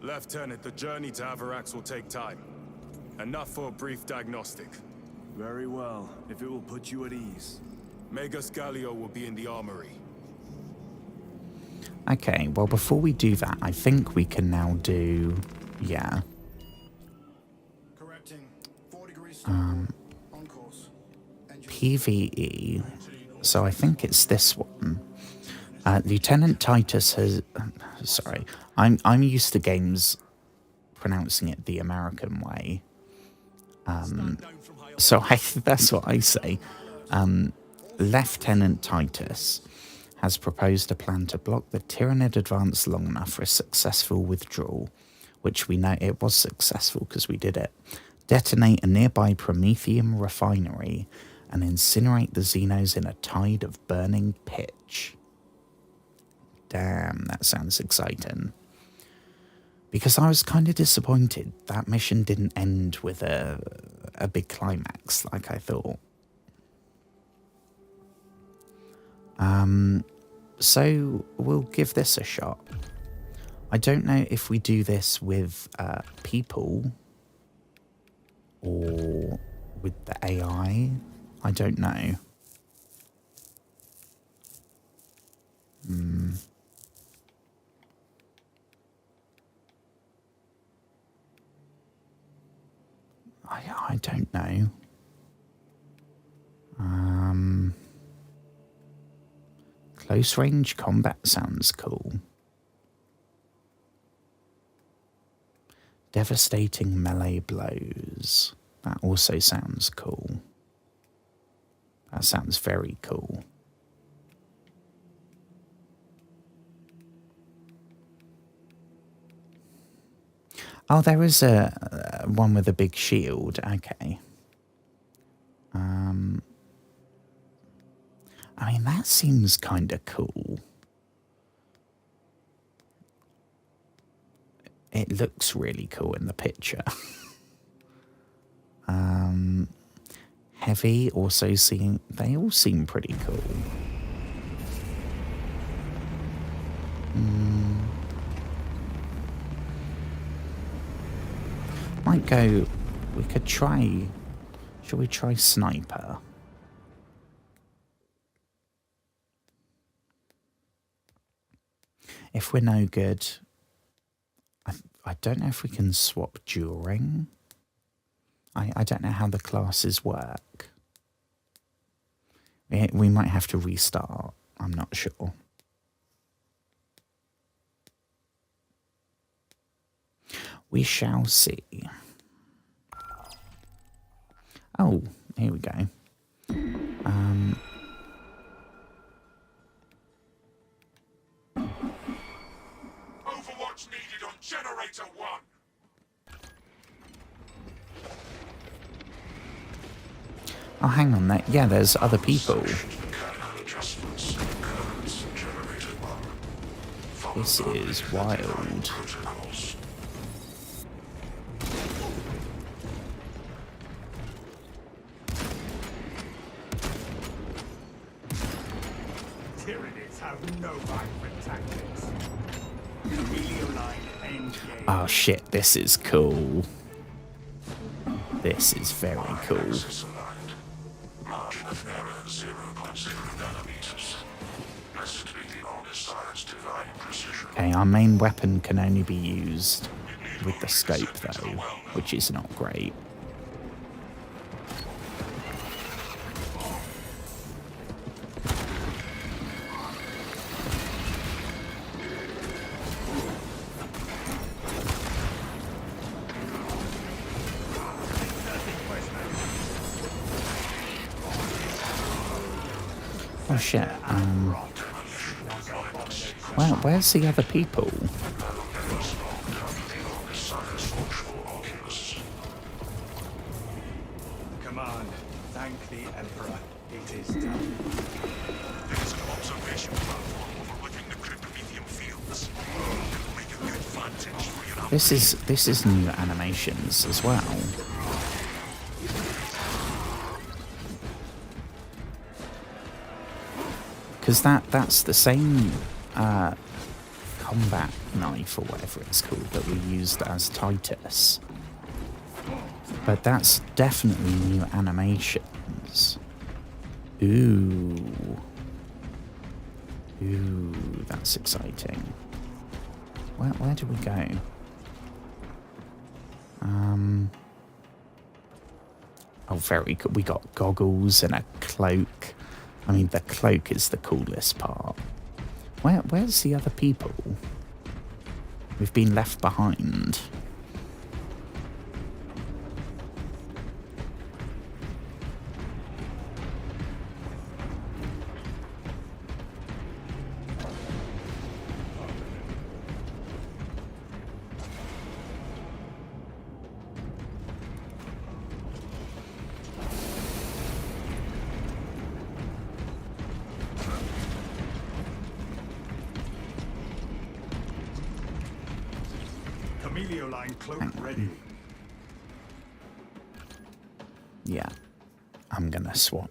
Lieutenant, the journey to Avarax will take time. Enough for a brief diagnostic. Very well, if it will put you at ease. Magus Gallio will be in the armory. Okay, well, before we do that, I think we can now do... Yeah. Correcting. 4 degrees on course. PvE. So I think it's this one. Lieutenant Titus has... sorry. I'm used to games pronouncing it the American way. So that's what I say. Lieutenant Titus has proposed a plan to block the Tyranid advance long enough for a successful withdrawal, which we know it was successful because we did it. Detonate a nearby Prometheum refinery and incinerate the Xenos in a tide of burning pitch. Damn, that sounds exciting. Because I was kind of disappointed that mission didn't end with a big climax like I thought. So we'll give this a shot. I don't know if we do this with people or with the AI. I don't know. I don't know. Close range combat sounds cool. Devastating melee blows. That also sounds cool. That sounds very cool. Oh, there is a one with a big shield. Okay. I mean, that seems kind of cool. It looks really cool in the picture. Heavy also seem... They all seem pretty cool. Might go... We could try... Shall we try Sniper? If we're no good... I don't know if we can swap during. I don't know how the classes work. We might have to restart. I'm not sure. We shall see. Oh, here we go. Overwatch needed on Generator 1. Oh, hang on there. Yeah, there's other people. This is wild. Tyranids have no vibrant tactics. Oh shit, this is cool. This is very cool. Margin of error 0.0 nanometers. Blessed be the honest science divine precision. Okay, our main weapon can only be used with the scope though, which is not great. Oh shit, where's the other people? Command, thank the Emperor. It is done. There's an observation platform overlooking the Cryptomethium fields. It will make a good vantage for your This is new animations as well. Because that's the same combat knife or whatever it's called that we used as Titus. But that's definitely new animations. Ooh. Ooh, that's exciting. Where do we go? Oh, very good. We got goggles and a cloak. I mean, the cloak is the coolest part. Where's the other people? We've been left behind. Line cloak ready. Yeah, I'm gonna swap.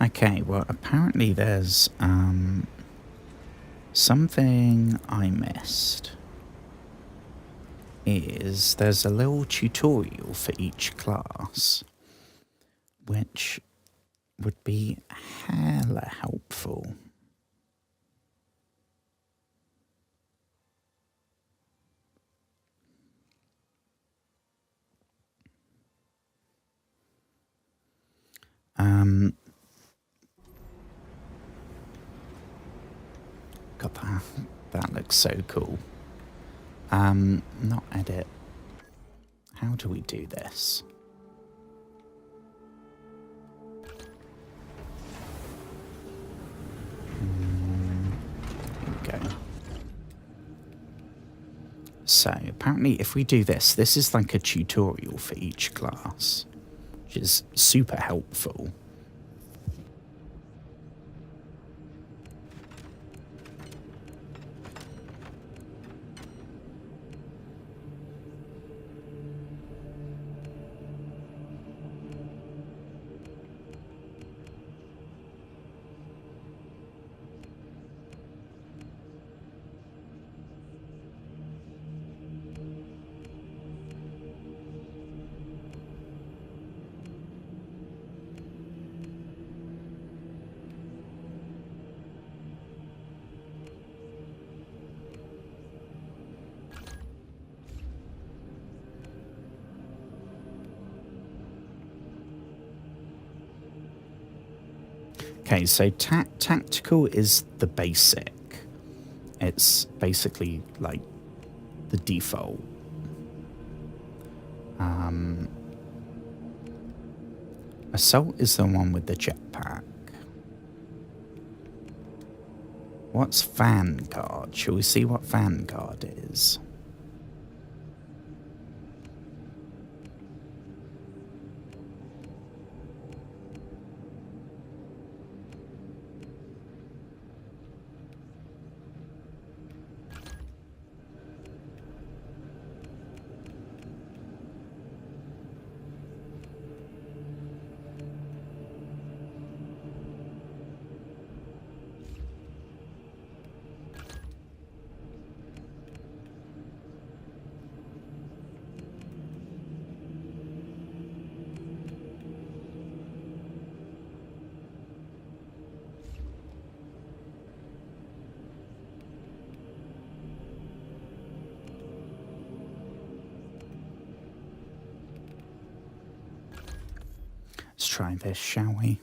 Okay, well, apparently there's something I missed. There's a little tutorial for each class, which would be hella helpful. God, that looks so cool. Not edit. How do we do this? Here we go. So, apparently if we do this, this is like a tutorial for each class, which is super helpful. Okay, so tactical is the basic. It's basically like the default. Assault is the one with the jetpack. What's Vanguard? Shall we see what Vanguard is? Let's try this, shall we?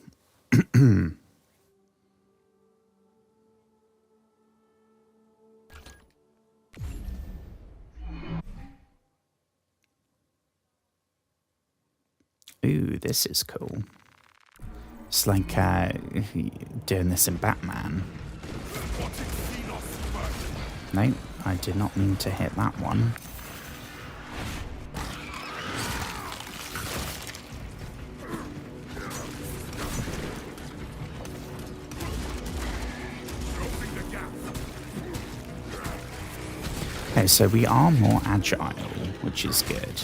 Ooh, this is cool. It's like doing this in Batman. No, I did not mean to hit that one. Okay, so we are more agile, which is good.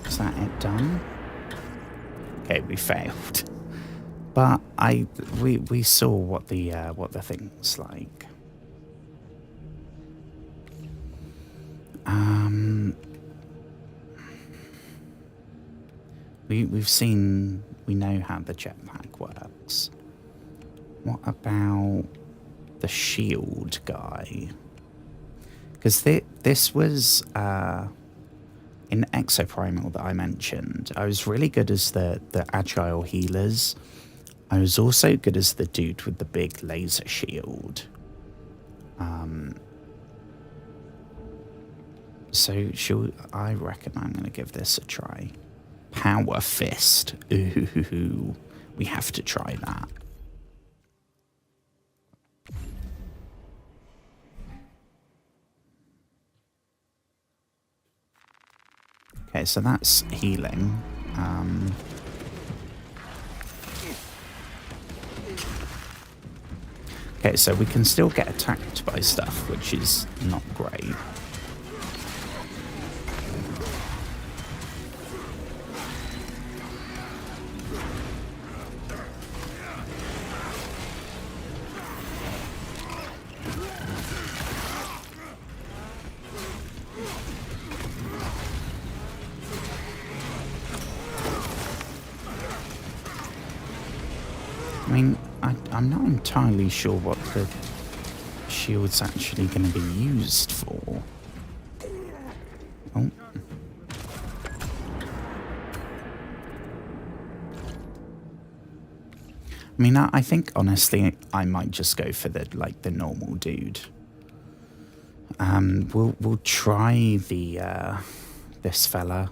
Is that it done? Okay, we failed. But we saw what the thing's like. We know how the jetpack works. What about the shield guy? Because this was in Exoprimal that I mentioned. I was really good as the agile healers. I was also good as the dude with the big laser shield. So I reckon I'm going to give this a try. Power Fist. Ooh, we have to try that. Okay, so that's healing. Okay, so we can still get attacked by stuff, which is not great. I mean, I'm not entirely sure what the shield's actually going to be used for. Oh. I mean, I think, honestly, I might just go for the normal dude. We'll try this fella.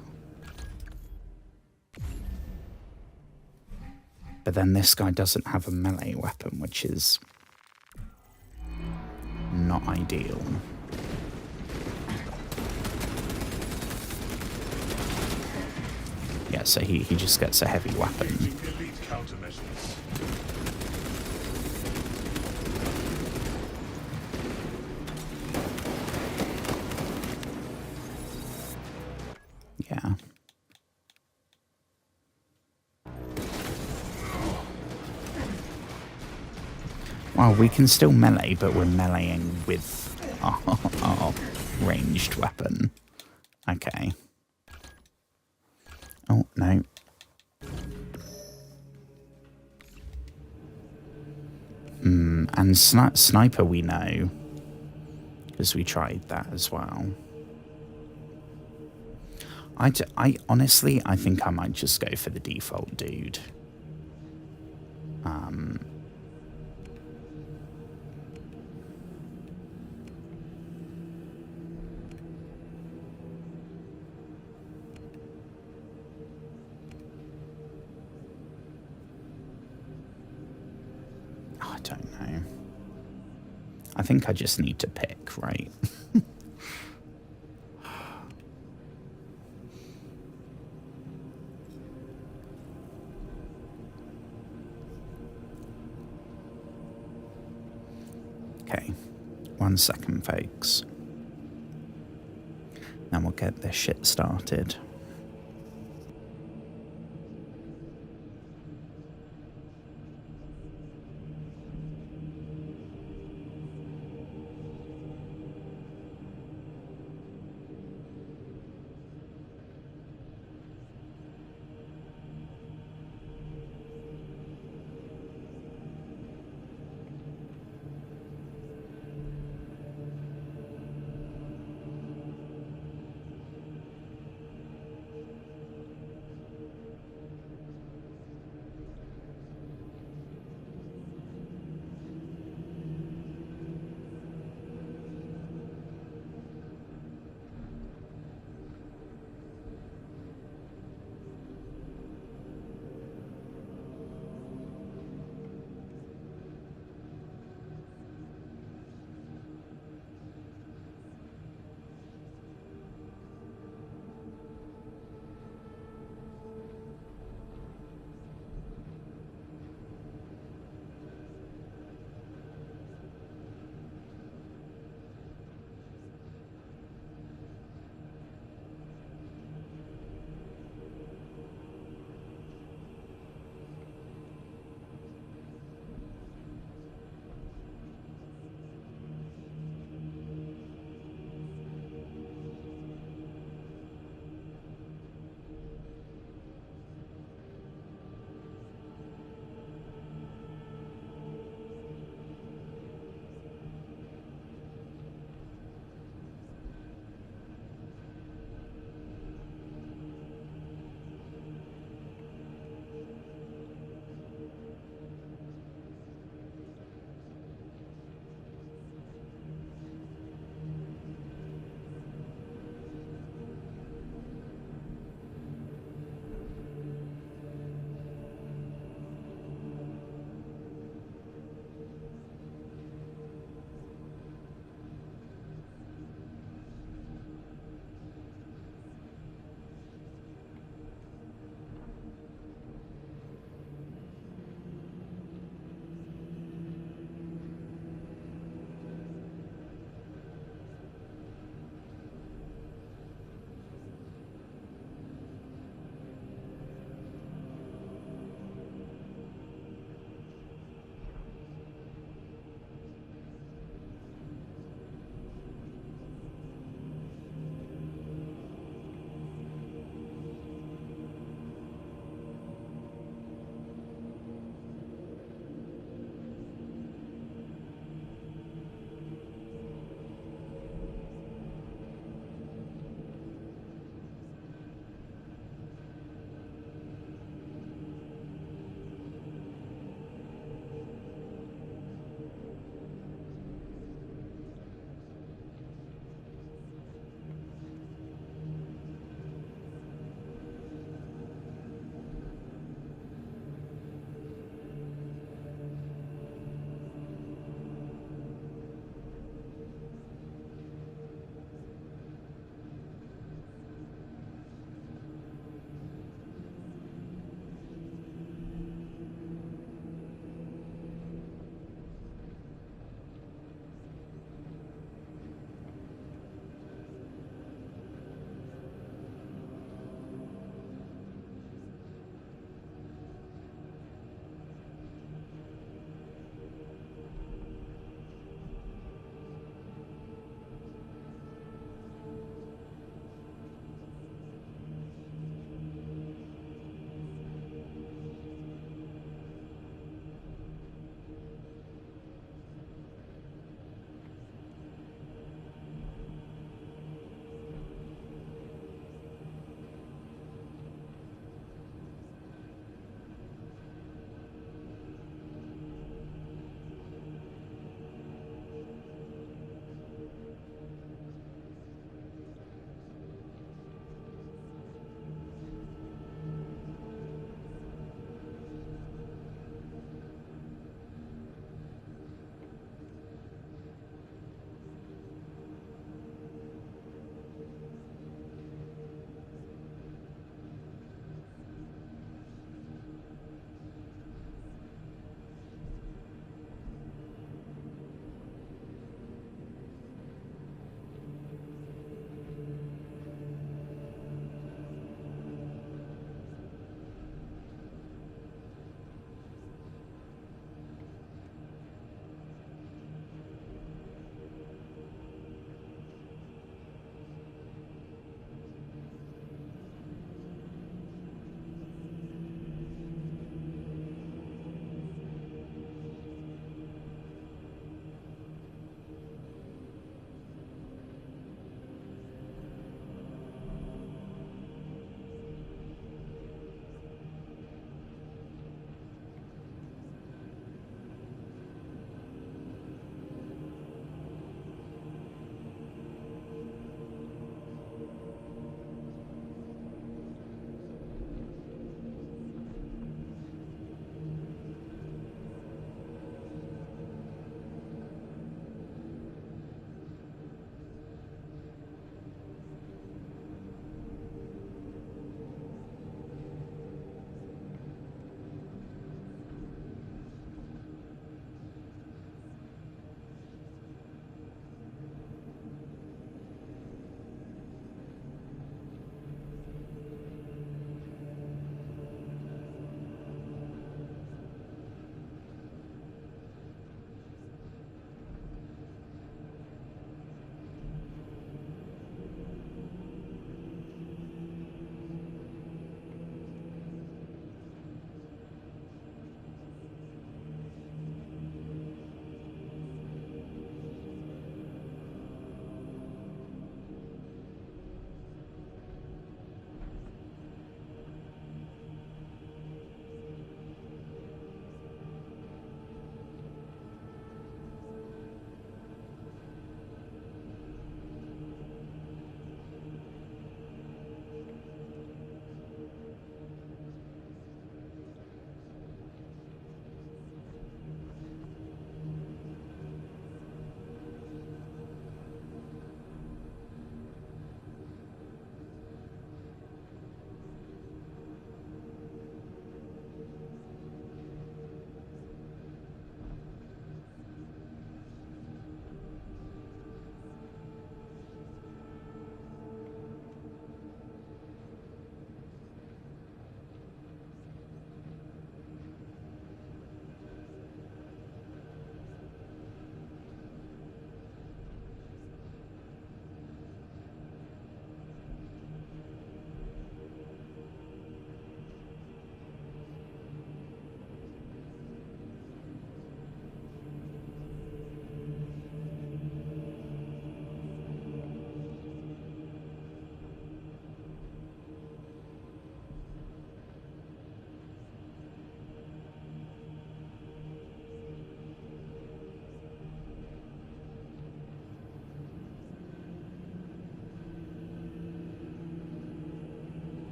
But then this guy doesn't have a melee weapon, which is not ideal. Yeah, so he just gets a heavy weapon. Yeah. Well, we can still melee, but we're meleeing with our ranged weapon. Okay. Oh, no. And sniper we know, because we tried that as well. I honestly, I think I might just go for the default dude. I don't know. I think I just need to pick, right? Okay, 1 second, folks. Then we'll get this shit started.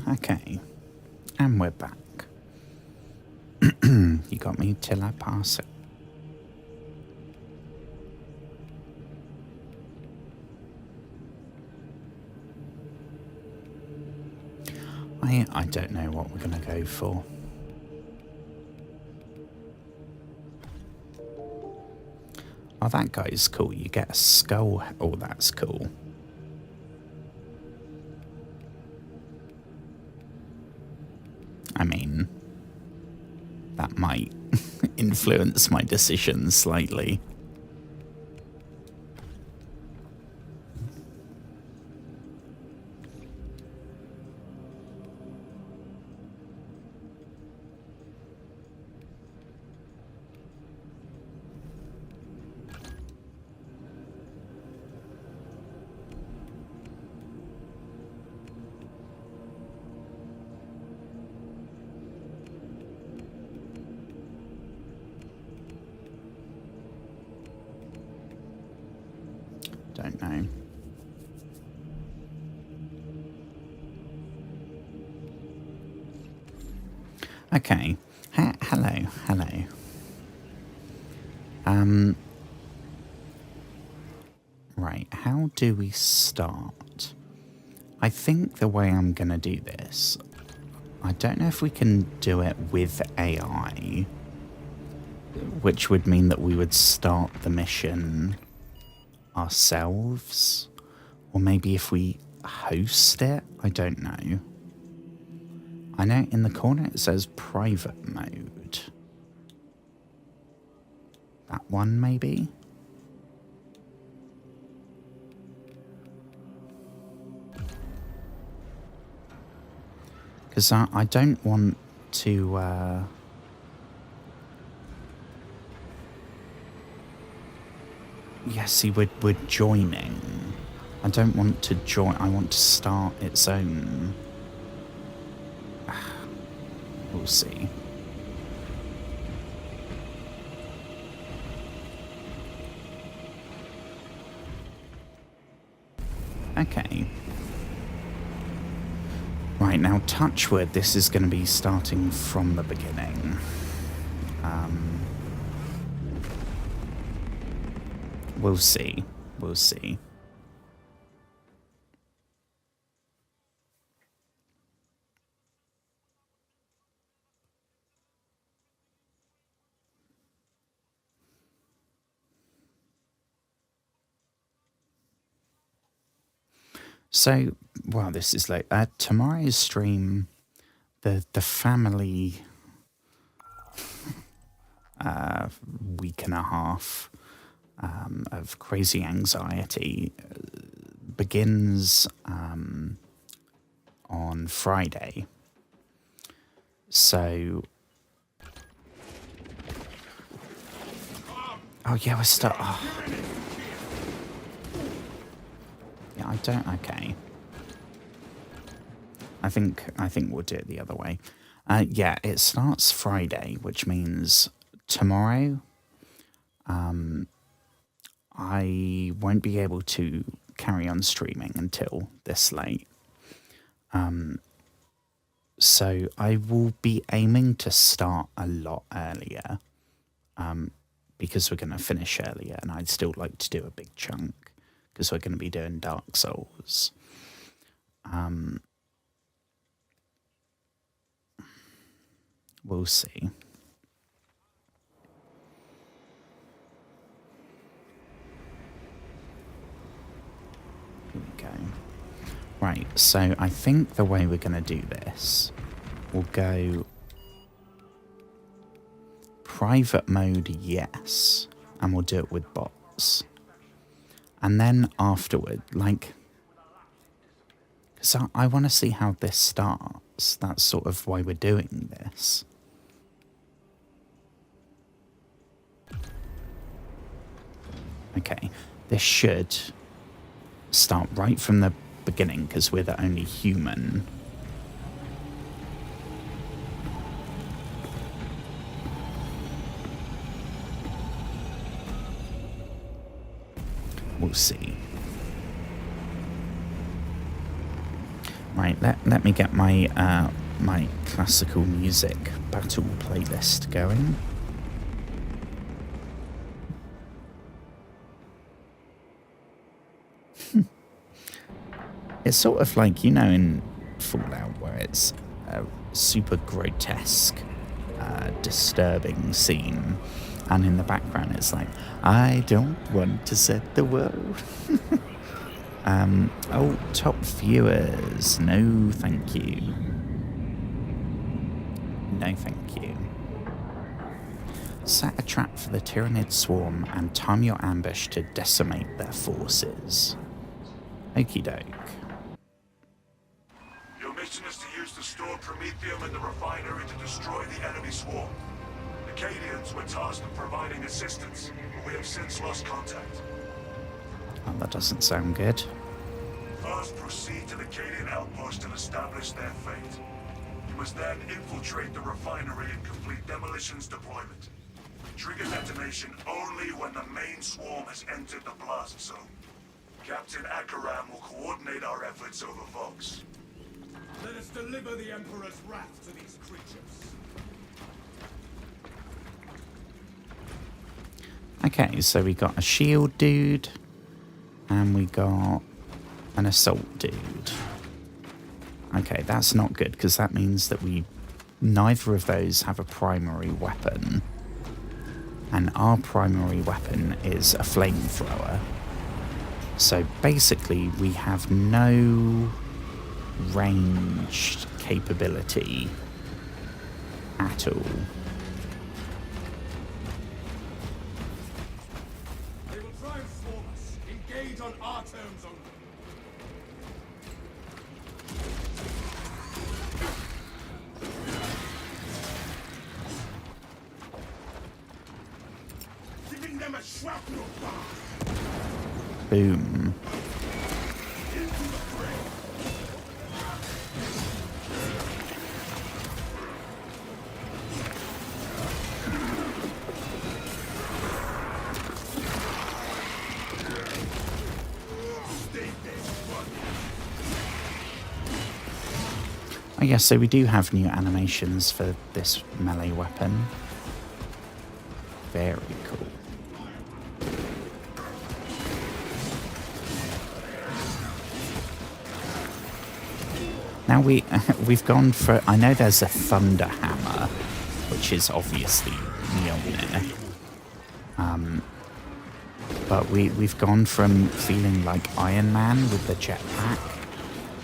Okay. And we're back. You got me till I pass it. I don't know what we're going to go for. Oh, that guy's cool. You get a skull. Oh, that's cool. I mean, that might influence my decisions slightly. Don't know. Okay. Hello. Right, how do we start? I think the way I'm gonna do this, I don't know if we can do it with AI, which would mean that we would start the mission ourselves, or maybe if we host it, I don't know. I know in the corner it says private mode. That one maybe? Because I don't want to yeah, see, we're joining. I don't want to join. I want to start its own. We'll see. Okay. Right, now touchwood, this is going to be starting from the beginning. We'll see. We'll see. So, well, this is like tomorrow's stream, the family week and a half of crazy anxiety begins on Friday. So, oh yeah, we're stuck. Oh. Yeah, I don't. Okay. I think we'll do it the other way. Yeah, it starts Friday, which means tomorrow. I won't be able to carry on streaming until this late. So I will be aiming to start a lot earlier, because we're going to finish earlier, and I'd still like to do a big chunk because we're going to be doing Dark Souls. We'll see. Here we go. Right, so I think the way we're going to do this, we'll go private mode, yes, and we'll do it with bots. And then afterward, like, because I want to see how this starts. That's sort of why we're doing this. Okay, this should start right from the beginning because we're the only human. We'll see. Right, let me get my my classical music battle playlist going. It's sort of like, you know, in Fallout where it's a super grotesque, disturbing scene, and in the background it's like, I don't want to set the world. Oh, top viewers, no thank you. No thank you. Set a trap for the Tyrannid swarm and time your ambush to decimate their forces. Okie doke. Your mission is to use the stored Promethium in the refinery to destroy the enemy swarm. The Cadians were tasked with providing assistance, but we have since lost contact. Oh, that doesn't sound good. First, proceed to the Cadian outpost and establish their fate. You must then infiltrate the refinery and complete demolitions deployment. Trigger detonation only when the main swarm has entered the blast zone. Captain Akaram will coordinate our efforts over Vox. Let us deliver the Emperor's wrath to these creatures. Okay, so we got a shield dude, and we got an assault dude. Okay, that's not good, because that means that neither of those have a primary weapon. And our primary weapon is a flamethrower. So basically, we have no ranged capability at all. They will try and swarm us. Engage on our terms only. Giving them a shrapnel blast. Boom. Oh yeah, so we do have new animations for this melee weapon. Very cool. Now we've gone for, I know there's a Thunder Hammer, which is obviously Mjolnir. But we've gone from feeling like Iron Man with the jetpack.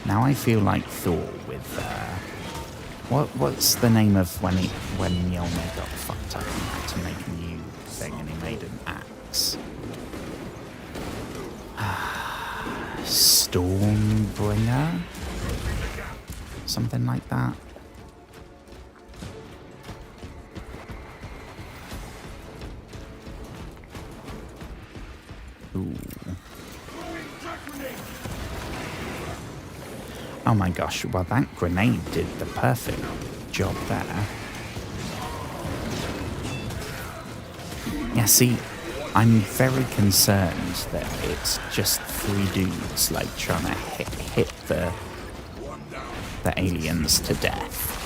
Now I feel like Thor with what's the name of when Mjolnir got fucked up and had to make a new thing and he made an axe? Stormbringer? Something like that. Ooh. Oh my gosh, well that grenade did the perfect job there. Yeah, see, I'm very concerned that it's just three dudes like trying to hit the aliens to death.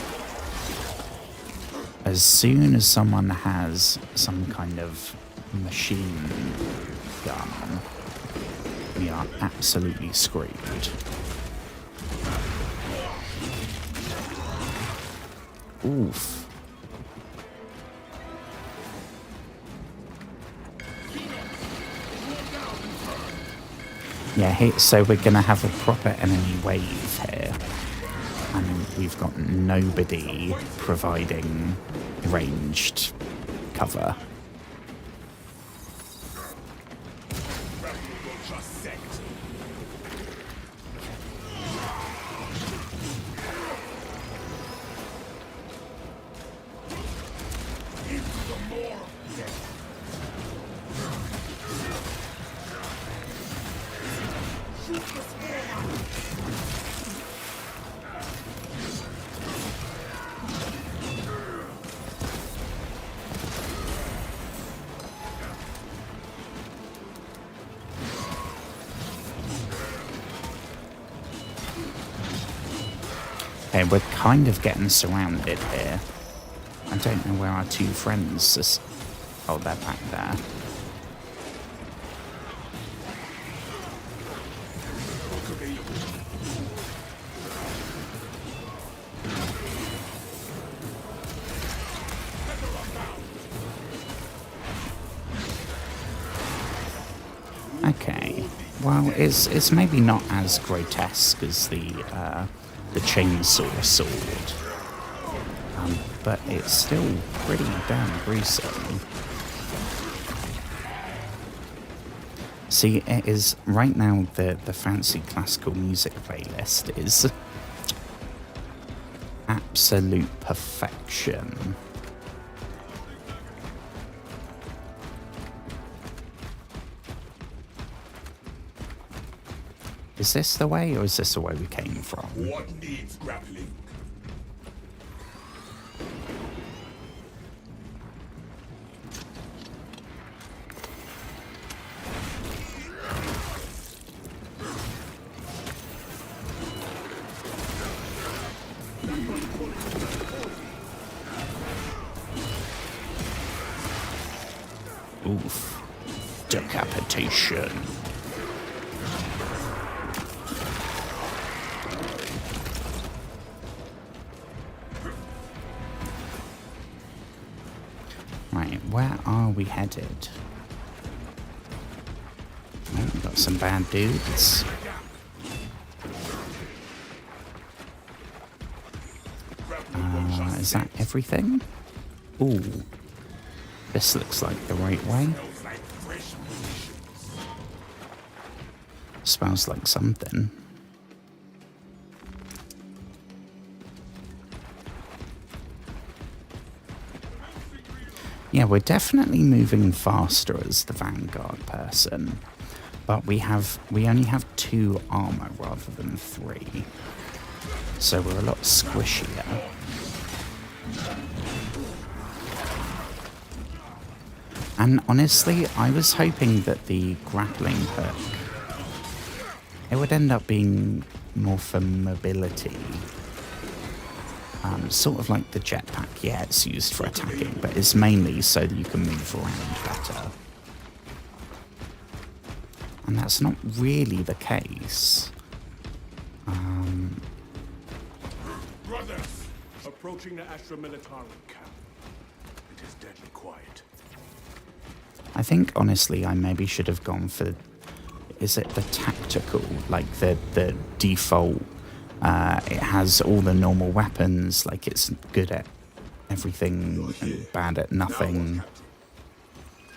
As soon as someone has some kind of machine gun, we are absolutely screwed. Oof. Yeah, so we're going to have a proper enemy wave here. And we've got nobody providing ranged cover. Okay, we're kind of getting surrounded here. I don't know where our two friends are. Oh, they're back there. Okay, well, it's maybe not as grotesque as the chainsaw sword, but it's still pretty damn gruesome. See, it is right now the fancy classical music playlist is absolute perfection. Is this the way, or is this the way we came from? What needs grappling? Oof. Decapitation. Right, where are we headed? Oh, we've got some bad dudes. Is that everything? Ooh. This looks like the right way. Smells like something. Yeah, we're definitely moving faster as the Vanguard person, but we only have 2 armor rather than 3, so we're a lot squishier. And honestly, I was hoping that the grappling hook, it would end up being more for mobility. Sort of like the jetpack. Yeah, it's used for attacking, but it's mainly so that you can move around better. And that's not really the case. Brothers, approaching the Astra Militarum camp. It is deadly quiet. I think, honestly, I maybe should have gone for... Is it the tactical? Like the default... it has all the normal weapons, like it's good at everything and bad at nothing.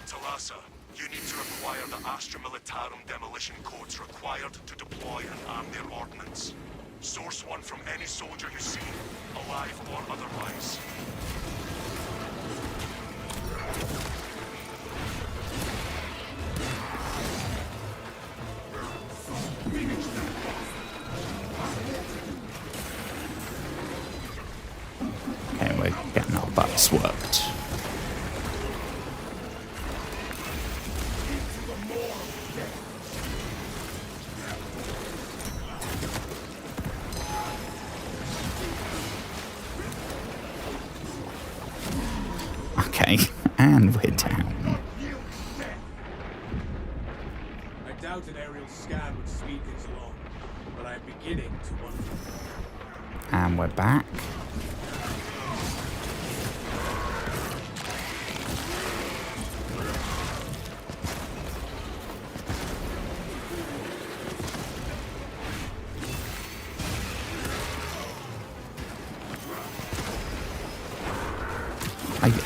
Talassa, you need to acquire the Astra Militarum demolition codes required to deploy and arm their ordnance. Source one from any soldier you see, alive or otherwise. Okay, we're getting our butts worked. Okay, and we're down. I doubt an aerial scan would speed things along, but I'm beginning to wonder. And we're back.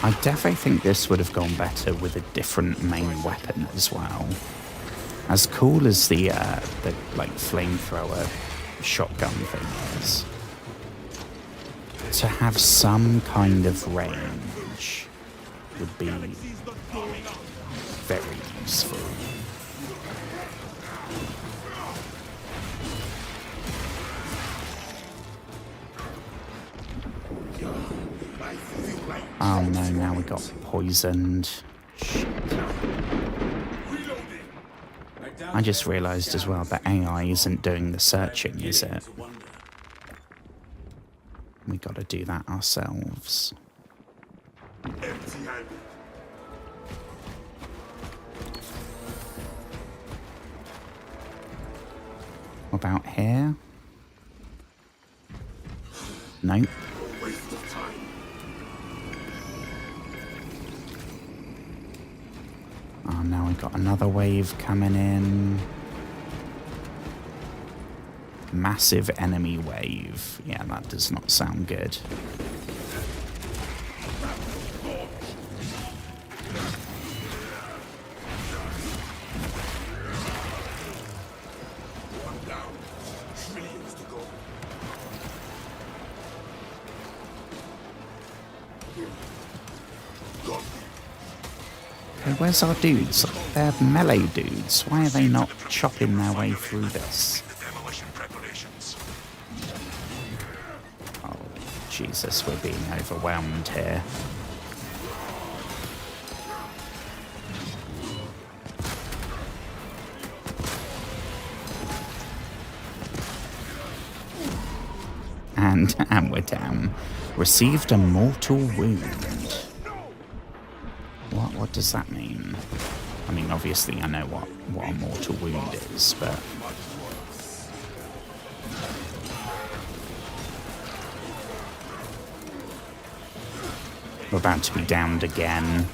I definitely think this would have gone better with a different main weapon as well. As cool as the like flamethrower shotgun thing is, to have some kind of range would be very useful. Oh no, now we got poisoned. Shit. I just realised as well that AI isn't doing the searching, is it? We got to do that ourselves. Empty-handed. What about here? Nope. Waste of time. Oh, now we got another wave coming in. Massive enemy wave. Yeah, that does not sound good. One down. Trillions to go. Gone. Okay, where's our dudes? They're melee dudes. Why are they not chopping their way through this? The demolition preparations. Oh, Jesus, we're being overwhelmed here. And we're down. Received a mortal wound. What does that mean? I mean, obviously I know what a mortal wound is, but... We're about to be downed again.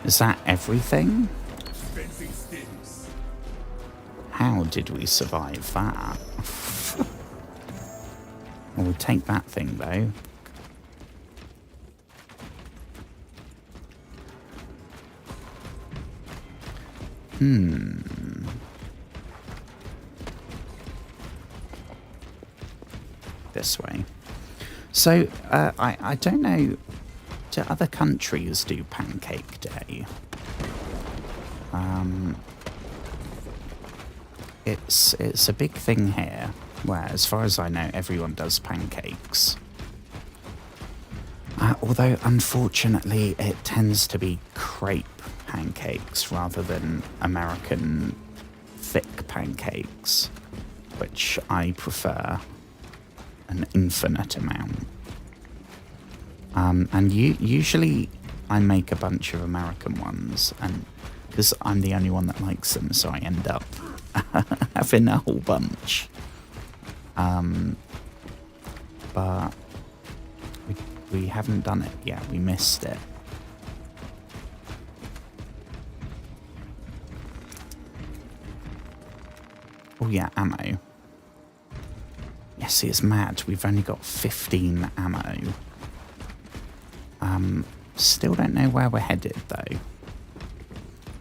Is that everything? How did we survive that? Well, we'll take that thing, though. This way. So, I don't know... Do other countries do Pancake Day? It's a big thing here, where, as far as I know, everyone does pancakes. Although, unfortunately, it tends to be crepe pancakes rather than American thick pancakes, which I prefer an infinite amount. And usually I make a bunch of American ones, and because I'm the only one that likes them, so I end up having a whole bunch. But we haven't done it yet. We missed it. Oh yeah, ammo. Yeah, see, it's mad. We've only got 15 ammo. Still don't know where we're headed, though.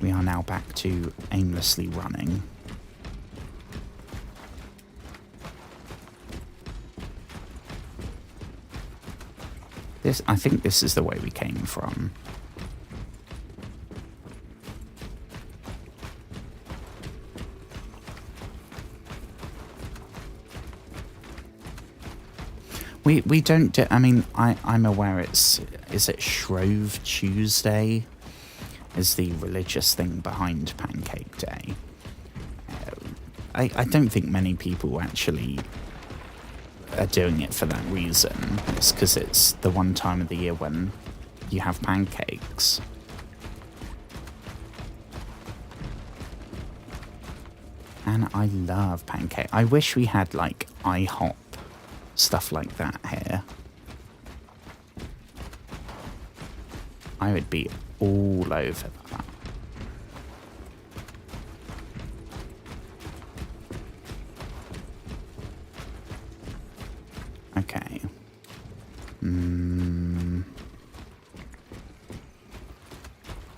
We are now back to aimlessly running. I think this is the way we came from. We don't do... I mean, I'm aware it's... Is it Shrove Tuesday? Is the religious thing behind Pancake Day. I don't think many people actually are doing it for that reason. It's because it's the one time of the year when you have pancakes. And I love pancake. I wish we had, like, IHOP stuff like that here. I would be all over that. Okay.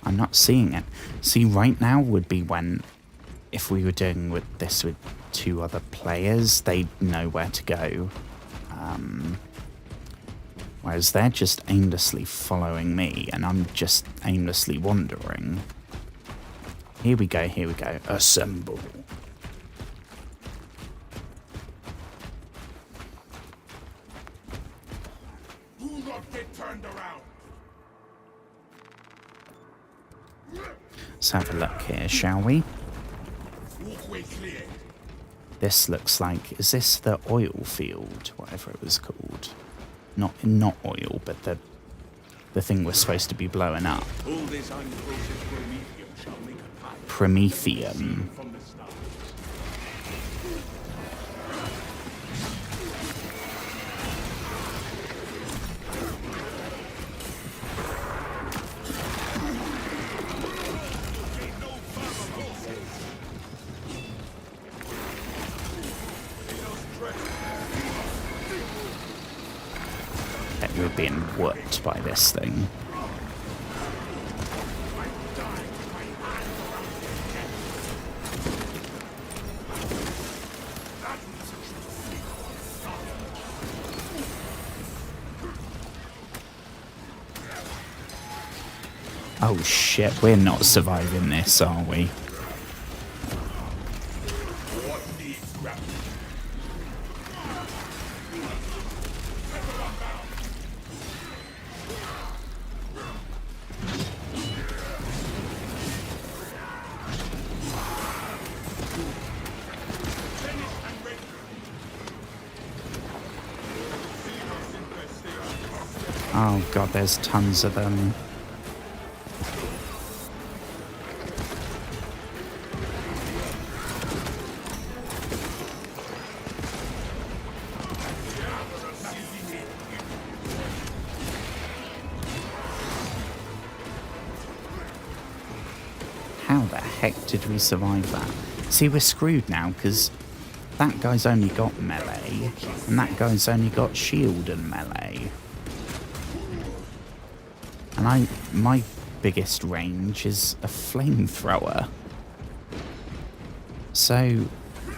I'm not seeing it. See, right now would be when, if we were doing this with 2 other players, they'd know where to go. Whereas they're just aimlessly following me, and I'm just aimlessly wandering. Here we go, here we go. Assemble. Do not get turned around. Let's have a look here, shall we? This looks like... Is this the oil field? Whatever it was called. Not oil, but the thing we're supposed to be blowing up. Promethium. Bet we're being whooped by this thing. Oh shit, we're not surviving this, are we? Oh god, there's tons of them. How the heck did we survive that? See, we're screwed now, because that guy's only got melee, and that guy's only got shield and melee. And my biggest range is a flamethrower. So,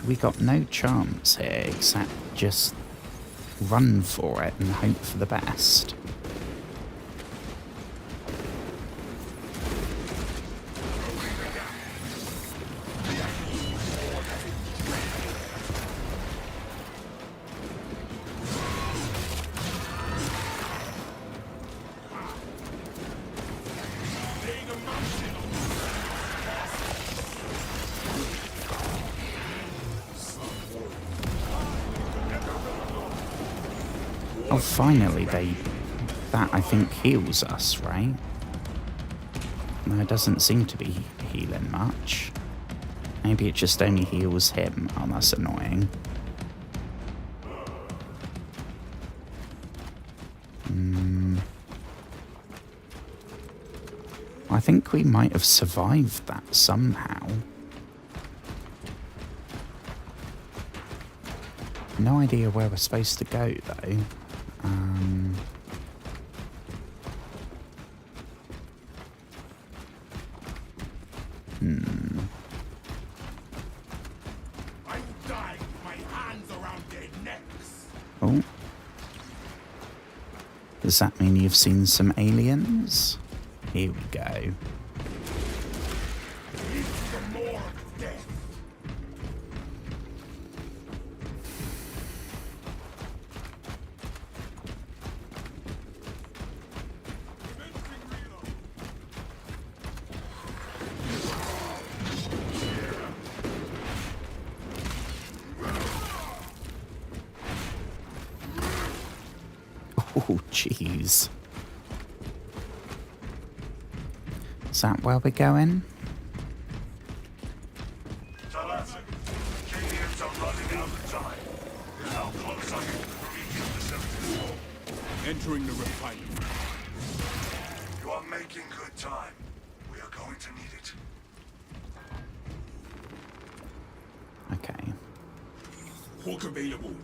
we got no chance here, except just run for it and hope for the best. Oh, finally, that I think heals us, right? No, it doesn't seem to be healing much. Maybe it just only heals him. Oh, that's annoying. I think we might have survived that somehow. No idea where we're supposed to go, though. I'm dying with my hands around their necks. Oh. Does that mean you've seen some aliens? Here we go. Oh, jeez. Is that where we're going? Acadians are running out of time. How close are you to Promethean facilities? Entering the refinery. You are making good time. We are going to need it. Okay. Hook available.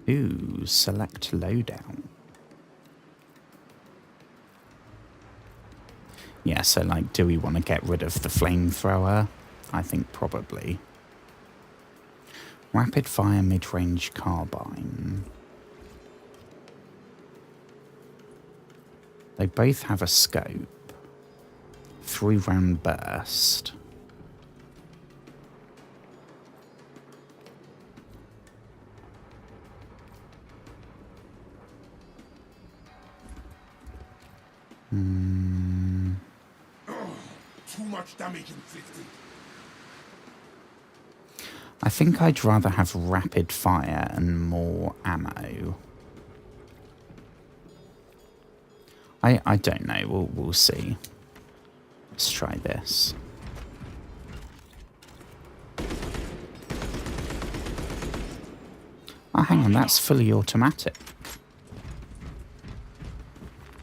Ooh, select loadout. Yeah, so like, do we want to get rid of the flamethrower? I think probably. Rapid fire mid-range carbine. They both have a scope. 3-round burst. much damage inflicted. I think I'd rather have rapid fire and more ammo. I don't know. We'll see. Let's try this. Oh, hang on. That's fully automatic.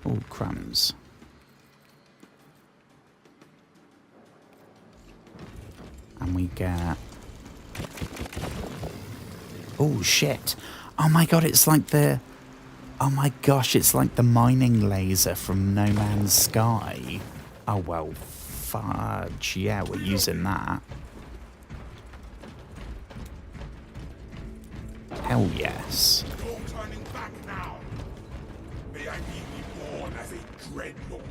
Oh, crumbs. And we get... Oh, shit. Oh, my God, it's like the... Oh, my gosh, it's like the mining laser from No Man's Sky. Oh, well, fudge. Yeah, we're using that. Hell yes. No turning back now. May I be reborn as a dreadnought.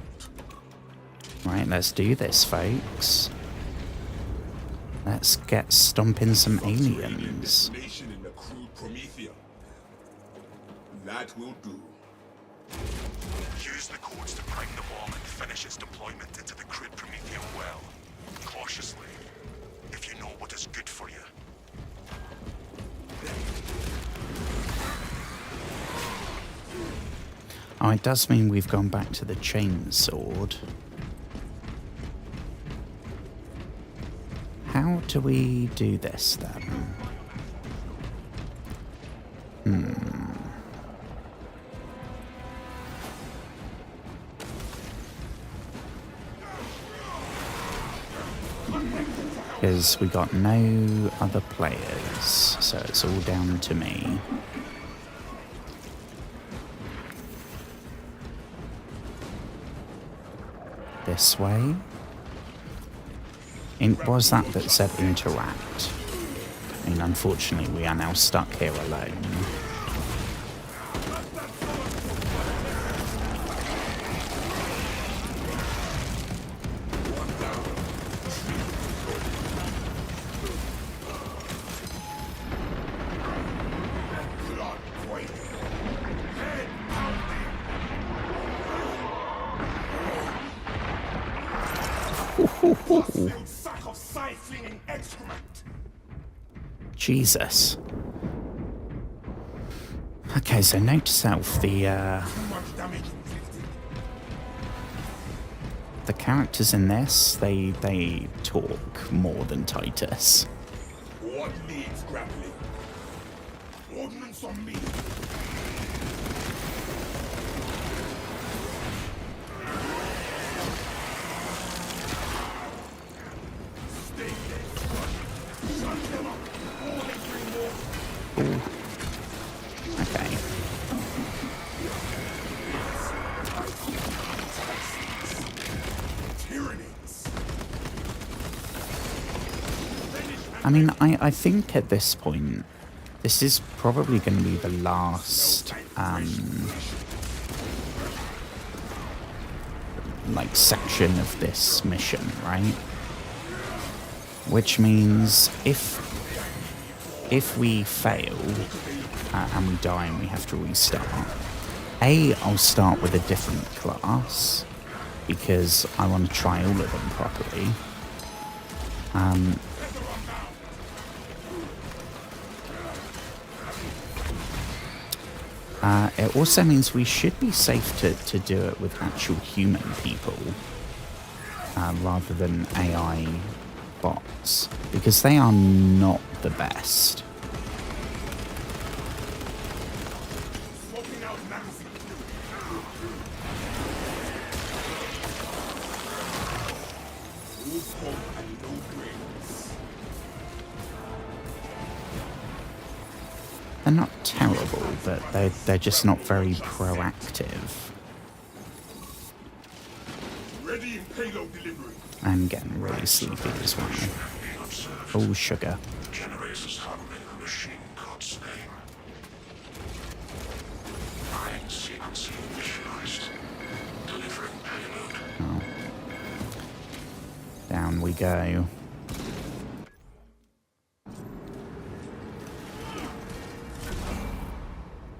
Right, let's do this, folks. Let's get stomping some aliens. Nation in the crude Promethea. That will do. Use the codes to prime the bomb and finish its deployment into the crude Promethean well. Cautiously, if you know what is good for you. Oh, it does mean we've gone back to the chainsword. How do we do this then? Because we got no other players, so it's all down to me. This way. Was that said interact? I mean, unfortunately, we are now stuck here alone. Sack of side-flinging excrement. Jesus. Okay, so note to self, Too much damage inflicted. the characters in this, they talk more than Titus. What needs grappling? Ordnance on me. Stay dead. Shut them up. All they bring more. Okay. Tyrannies. I mean, I think at this point, this is probably going to be the last, like, section of this mission, right? Which means if we fail, and we die and we have to restart, I'll start with a different class, because I want to try all of them properly. It also means we should be safe to do it with actual human people, rather than AI bots, because they are not the best. Swapping out magazine. No smoke and no brains. They're not terrible, but they're just not very proactive. Ready in payload delivery. I'm getting really sleepy as well. Oh, sugar. Generators handling a machine god's name. Buying sequencing initialized. Delivering payload. Oh. Down we go.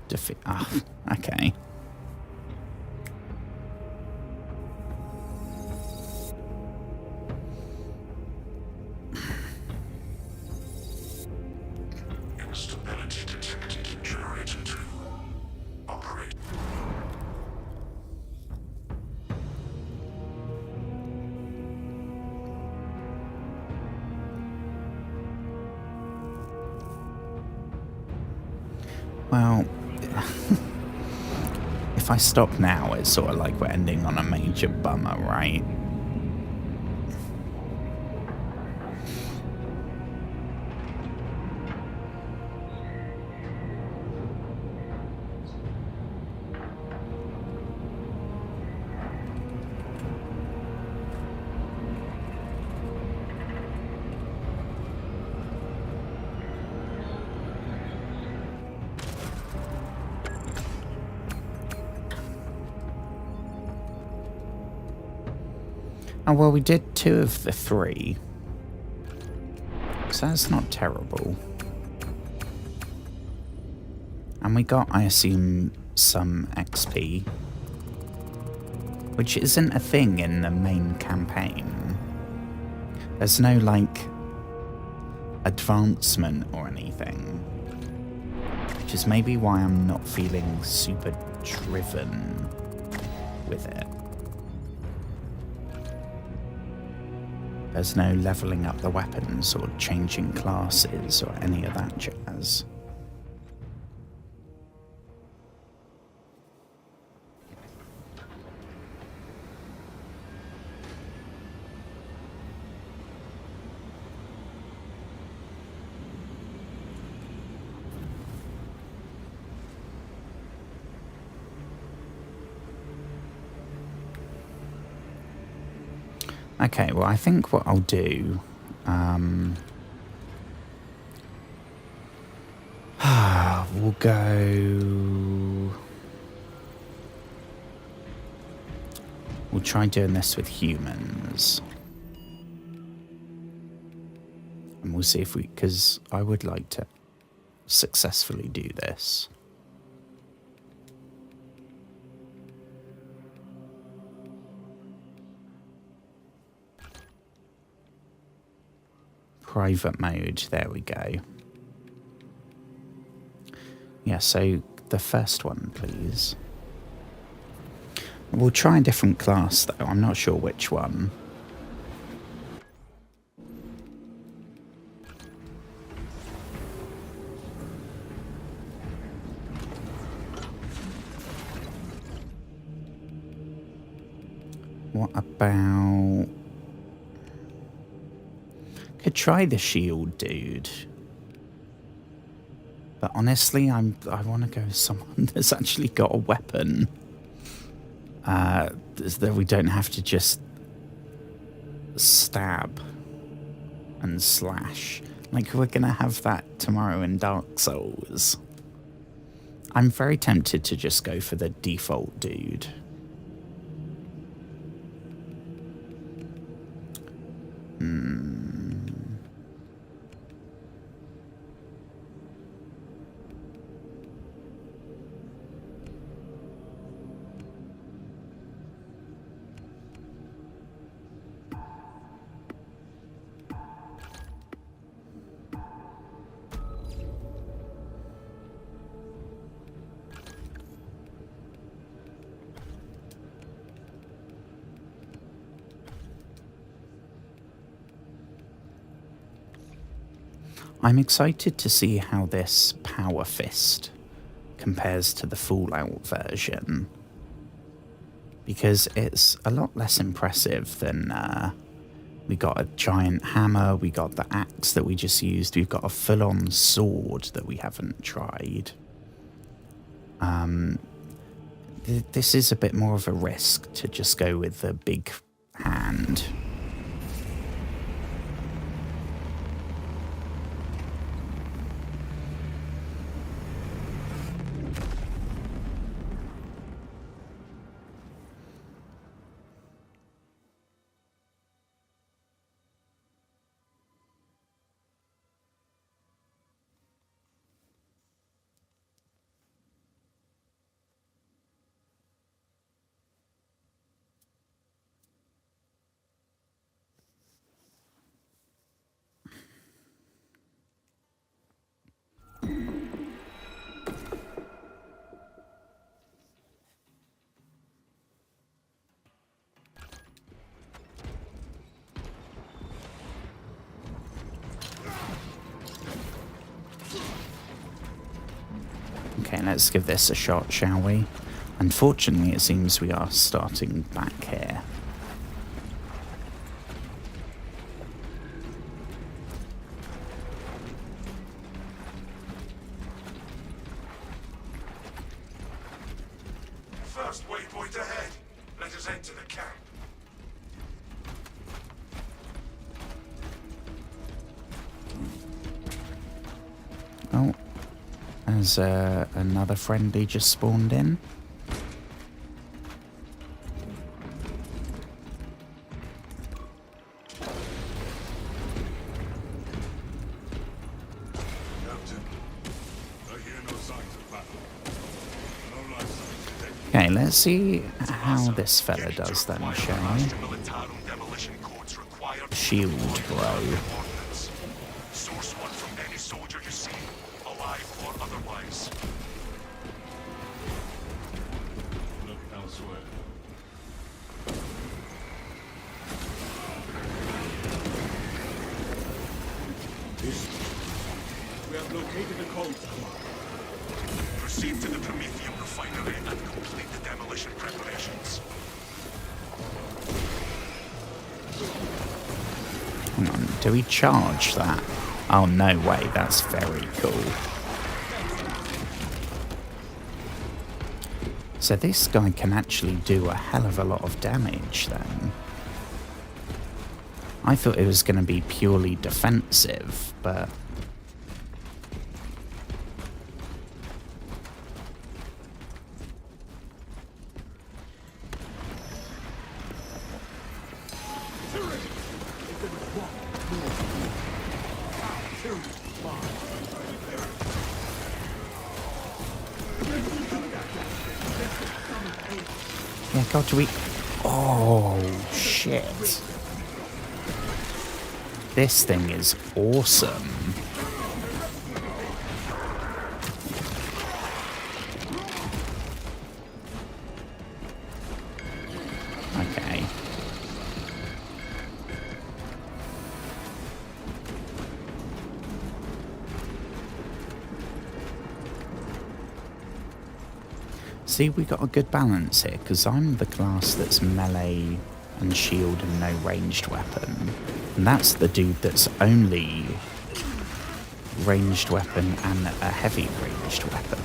Defeat. Ah, okay. Well, if I stop now, it's sort of like we're ending on a major bummer, right? Oh, well, we did 2 of the 3. So that's not terrible. And we got, I assume, some XP. Which isn't a thing in the main campaign. There's no, like, advancement or anything. Which is maybe why I'm not feeling super driven with it. There's no leveling up the weapons or changing classes or any of that jazz. Okay, well, I think what I'll do... we'll go... We'll try doing this with humans. And we'll see if we... Because I would like to successfully do this. Private mode, there we go. Yeah, so the first one, please. We'll try a different class, though. I'm not sure which one. What about... Could try the shield dude. But honestly, I want to go with someone that's actually got a weapon. That we don't have to just stab and slash. Like, we're going to have that tomorrow in Dark Souls. I'm very tempted to just go for the default dude. I'm excited to see how this Power Fist compares to the Fallout version, because it's a lot less impressive than we got a giant hammer, we got the axe that we just used, we've got a full-on sword that we haven't tried. This is a bit more of a risk to just go with the big hand. Okay, let's give this a shot, shall we? Unfortunately, it seems we are starting back here. First waypoint ahead. Let us enter the camp. Oh, there's another friendly just spawned in. Captain, I hear no signs of battle. No life signs. Okay, let's see how this fella does then, shall we? Shield blow. Source one from any soldier you see, alive or otherwise. Look elsewhere. We have located the code. Proceed to the Prometheum refinery and complete the demolition preparations. Hang on, do we charge that? Oh, no way, that's very cool. So this guy can actually do a hell of a lot of damage then. I thought it was going to be purely defensive, but... yeah, God, do we... Oh, shit. This thing is awesome. Okay. See, we got a good balance here, because I'm the class that's melee and shield and no ranged weapon. And that's the dude that's only ranged weapon and a heavy ranged weapon.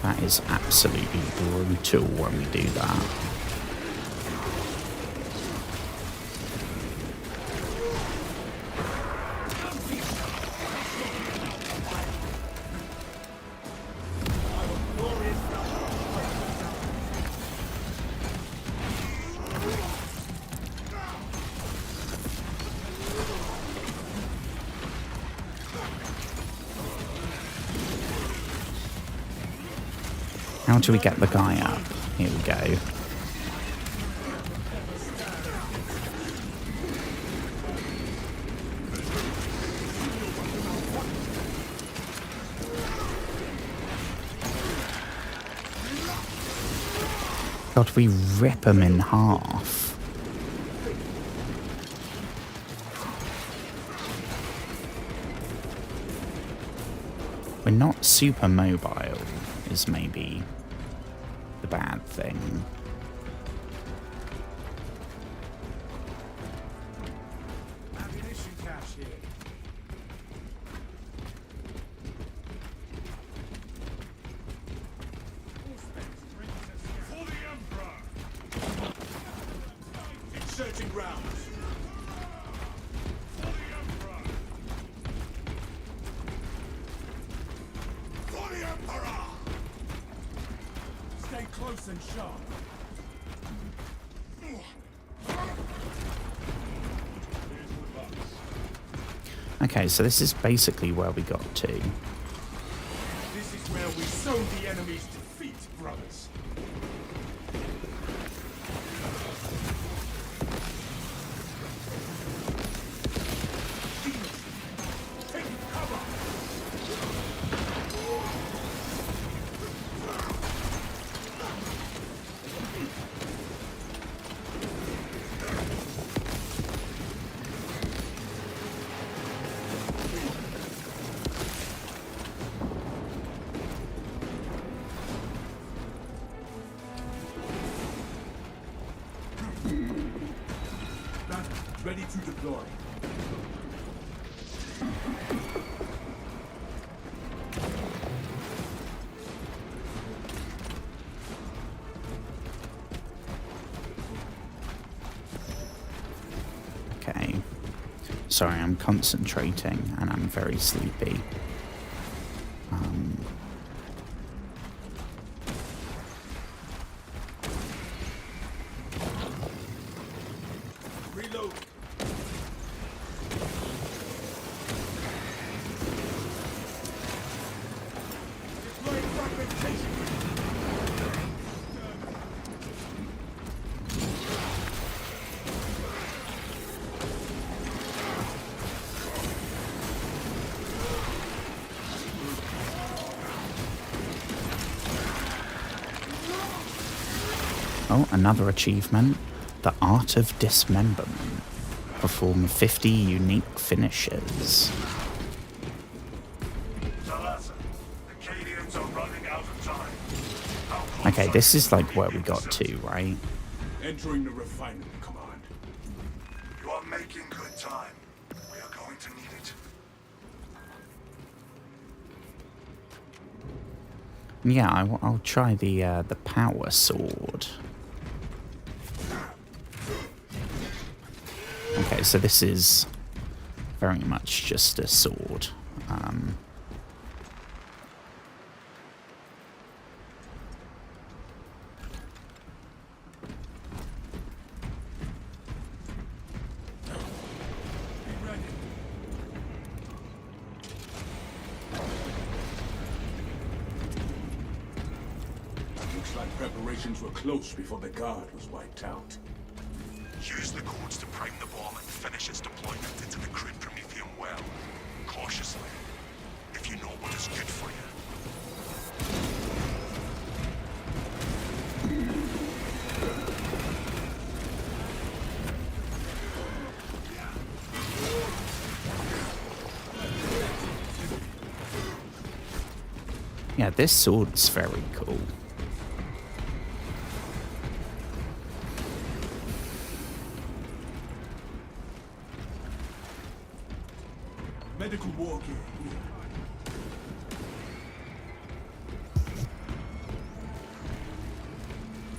That is absolutely brutal when we do that. How do we get the guy up? Here we go. God, we rip him in half. We're not super mobile, is maybe the bad thing. Ammunition cache here. For the Emperor! Inserting rounds. For the Emperor! For the Emperor! Stay close and sharp. Okay, so this is basically where we got to. This is where we sow the enemy's defeat, brothers. Take cover! Ready to deploy. Okay. Sorry, I'm concentrating and I'm very sleepy. Reload. Deploying fragmentation. Oh, another achievement. The Art of Dismemberment. Perform 50 unique finishes. Salazar, the Cadians are running out of time. How close Okay, are this you is like to where we got intercept? to, right? Entering the refinery, Command. You are making good time. We are going to need it. Yeah, I'll try the power sword. Okay, so this is very much just a sword. Looks like preparations were close before the guard was wiped out. Use the codes to prime the bomb and finish its deployment into the crude promethium well. Cautiously. If you know what is good for you. Yeah, this sword's very cool. Medical war gear here.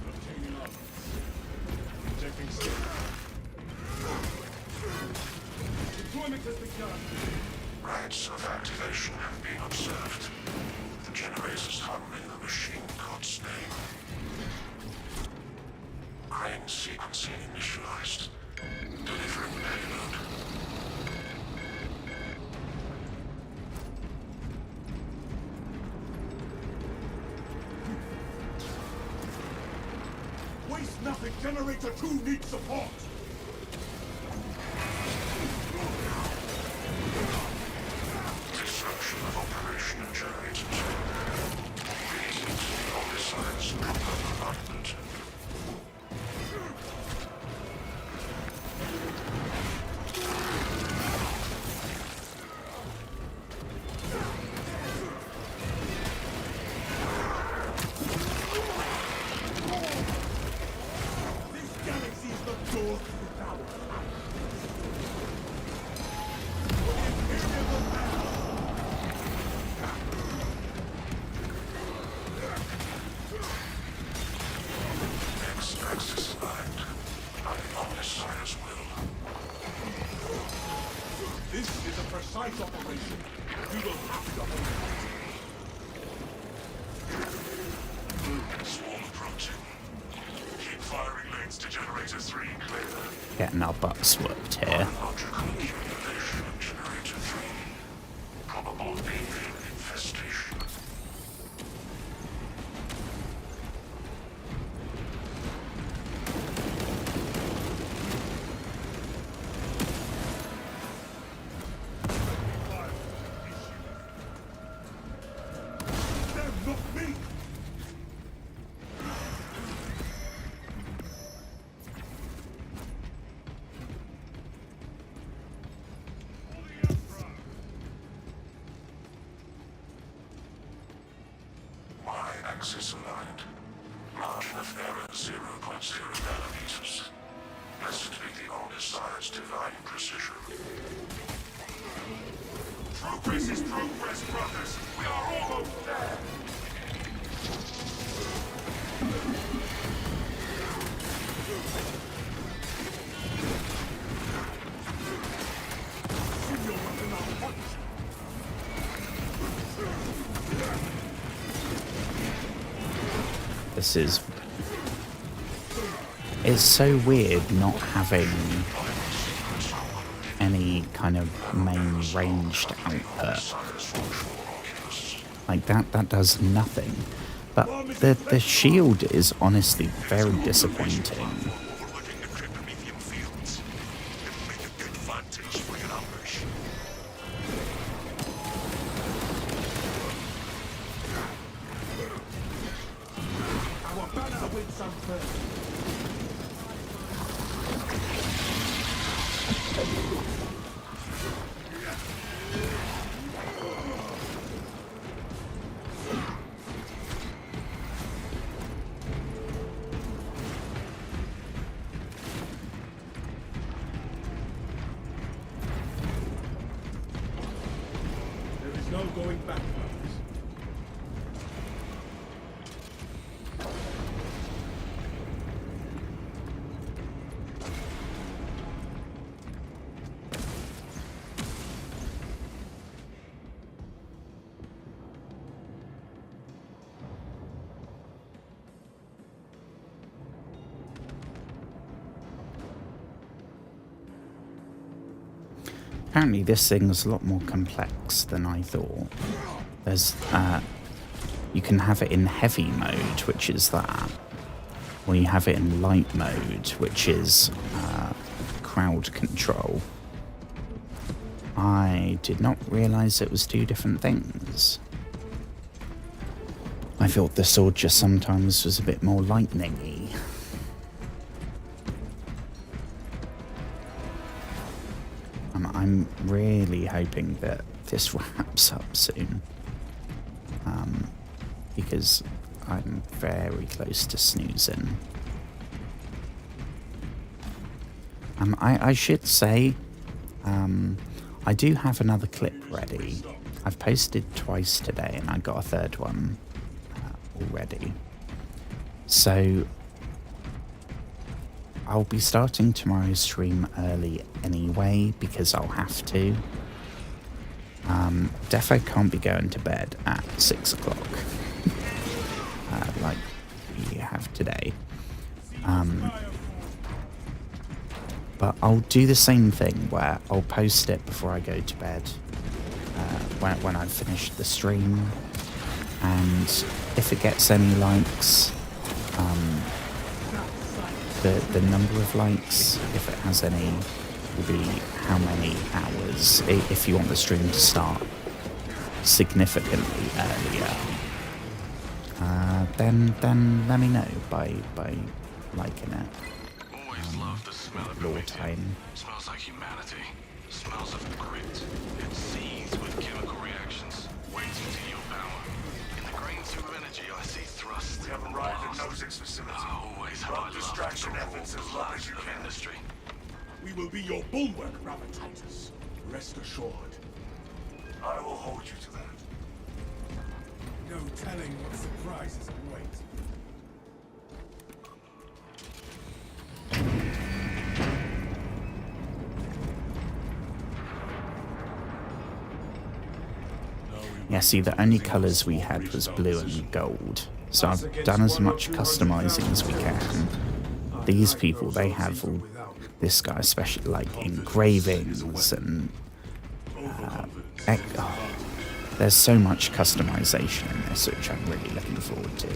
Obtaining armor. Injecting stim. Deployment has begun. Rites of activation have been observed. The generators harboring the machine god's name. Crane sequencing initialized. Delivering payload. Waste nothing. Generator 2 needs support. Disruption of operation and generators. Reason to all missiles proper alignment. This galaxy is the door to the tower. X-axis aligned. By the Omnissiah's will. This is a precise operation. We will have to hold it. Swarm approaching. Keep firing lanes to generator 3 clear. Getting our butts whooped here. Logical accumulation of generator 3. Probable alien infestation. Them, not me! Y-axis aligned. Margin of error 0.0 nanometers. Blessed be the Omnissiah's With divine precision. Progress is progress, brothers. We are almost there. This is... It's so weird not having any kind of main ranged output. Like that does nothing. But the shield is honestly very disappointing. No going back, brothers. Apparently this thing's a lot more complex than I thought. There's, you can have it in heavy mode, which is that, or you have it in light mode, which is crowd control. I did not realise it was two different things. I thought the sword just sometimes was a bit more lightning-y. I'm really hoping that this wraps up soon, because I'm very close to snoozing. I should say, I do have another clip ready. I've posted twice today and I got a third one already. So I'll be starting tomorrow's stream early anyway, because I'll have to. Defo can't be going to bed at 6 o'clock, like you have today. But I'll do the same thing where I'll post it before I go to bed, when I've finished the stream, and if it gets any likes, the number of likes, if it has any, will be how many hours. If you want the stream to start significantly earlier, then let me know by liking it. Always loved the smell of Lore time. Smells like humanity. Smells of grit. It seethes with chemical reactions, waiting to yield power. In the grain tube of energy, I see thrust. We have arrived at Nozick's facility. Always have Run I distraction loved efforts the as long as you blood of can. industry. We will be your bulwark, Titus. Rest assured. I will hold you to that. No telling what surprises await. Yeah, see, the only colours we had was blue and gold. So I've done as much customising as we can. These people, they have all this guy, especially like engravings and there's so much customization in this, which I'm really looking forward to.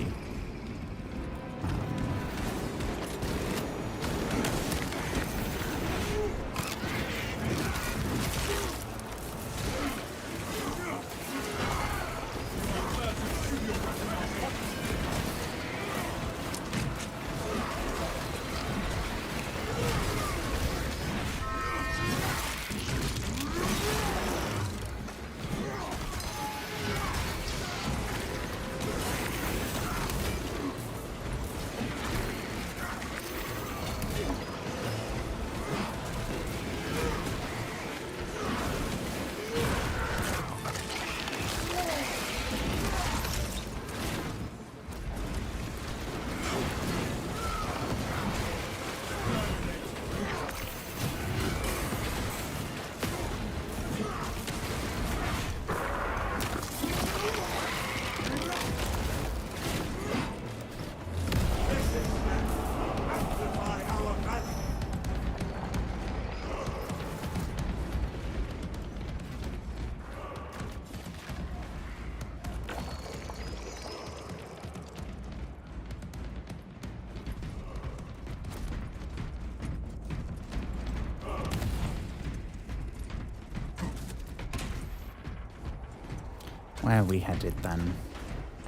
Where are we headed then?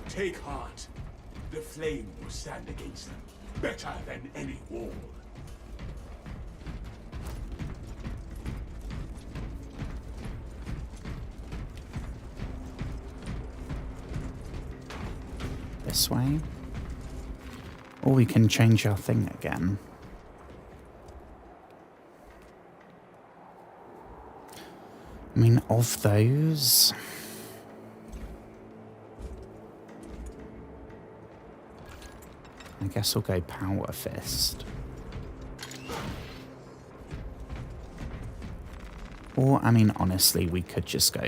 Take heart. The flame will stand against them. Better than any wall. This way? Or we can change our thing again. I mean, of those... I guess we'll go Power Fist. Or, I mean, honestly, we could just go...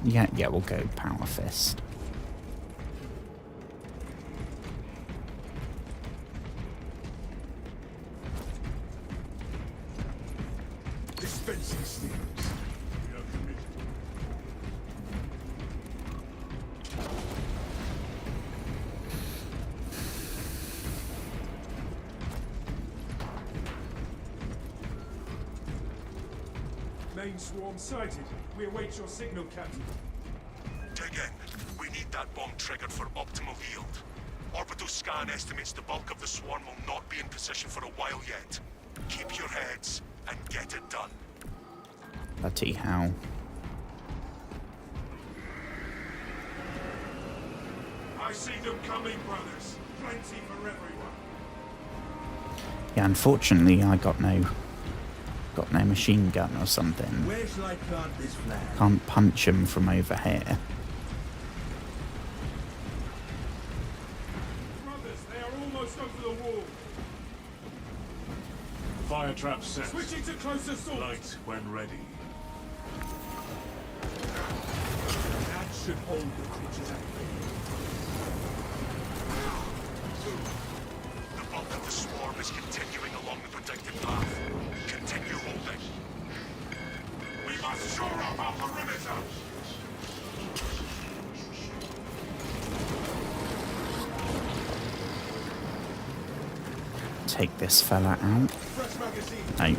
Yeah, we'll go Power Fist. Dispensing sneers. We are committed. Main swarm sighted. We await your signal, Captain. Dig in. We need that bomb triggered for optimal yield. Orbital scan estimates the bulk of the swarm will not be in position for a while yet. Keep your heads and get it done. Bloody hell. I see them coming, brothers. Plenty for everyone. Yeah, unfortunately, I got no machine gun or something. Where shall I plant this flag? Can't punch him from over here. Brothers, they are almost over the wall. Fire trap set. Switching to close assault. Light when ready. That should hold the creatures at bay. The bulk of the swarm is continuing along the predicted path. Continue holding. We must shore up our perimeter. Take this fella out. Fresh magazine. No.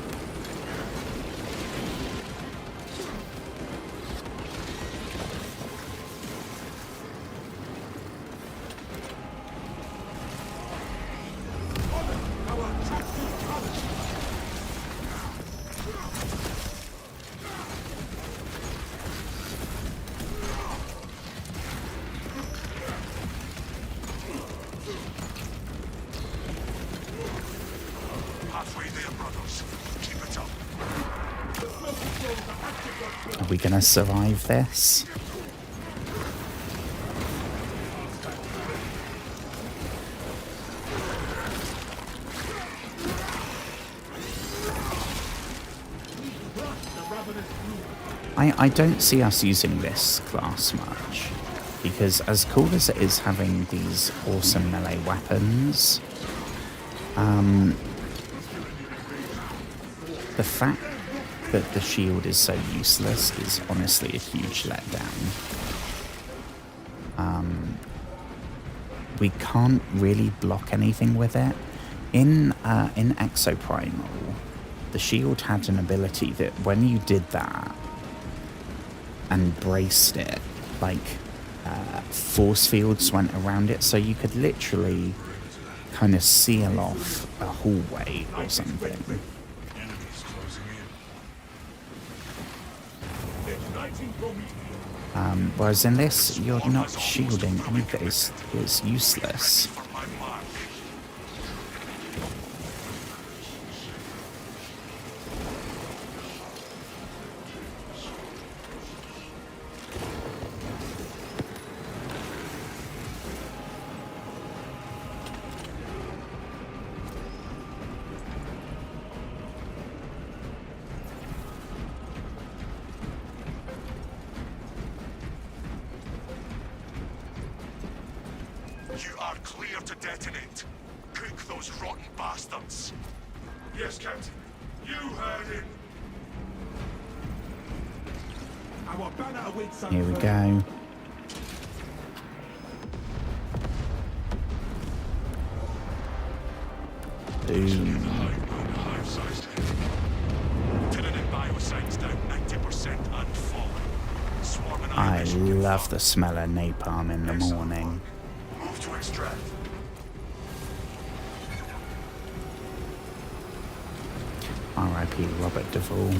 Halfway there, brothers. Keep it up. Are we gonna survive this? I don't see us using this class much, because as cool as it is having these awesome melee weapons, the fact that the shield is so useless is honestly a huge letdown. We can't really block anything with it. In Exoprimal, the shield had an ability that when you did that and braced it, like force fields went around it, so you could literally kind of seal off a hallway or something. Enemies closing in. Whereas in this, you're not shielding anything. It's useless. For my mark. You are clear to detonate. Cook those rotten bastards. Yes, Captain. You heard him. Our banner awaits Here we go. Boom. Hive-sized. Tyranid bioscience down 90% and falling. Swarming I Irish. love the smell of napalm in the morning. Move to extract. R.I.P. Robert Duvall.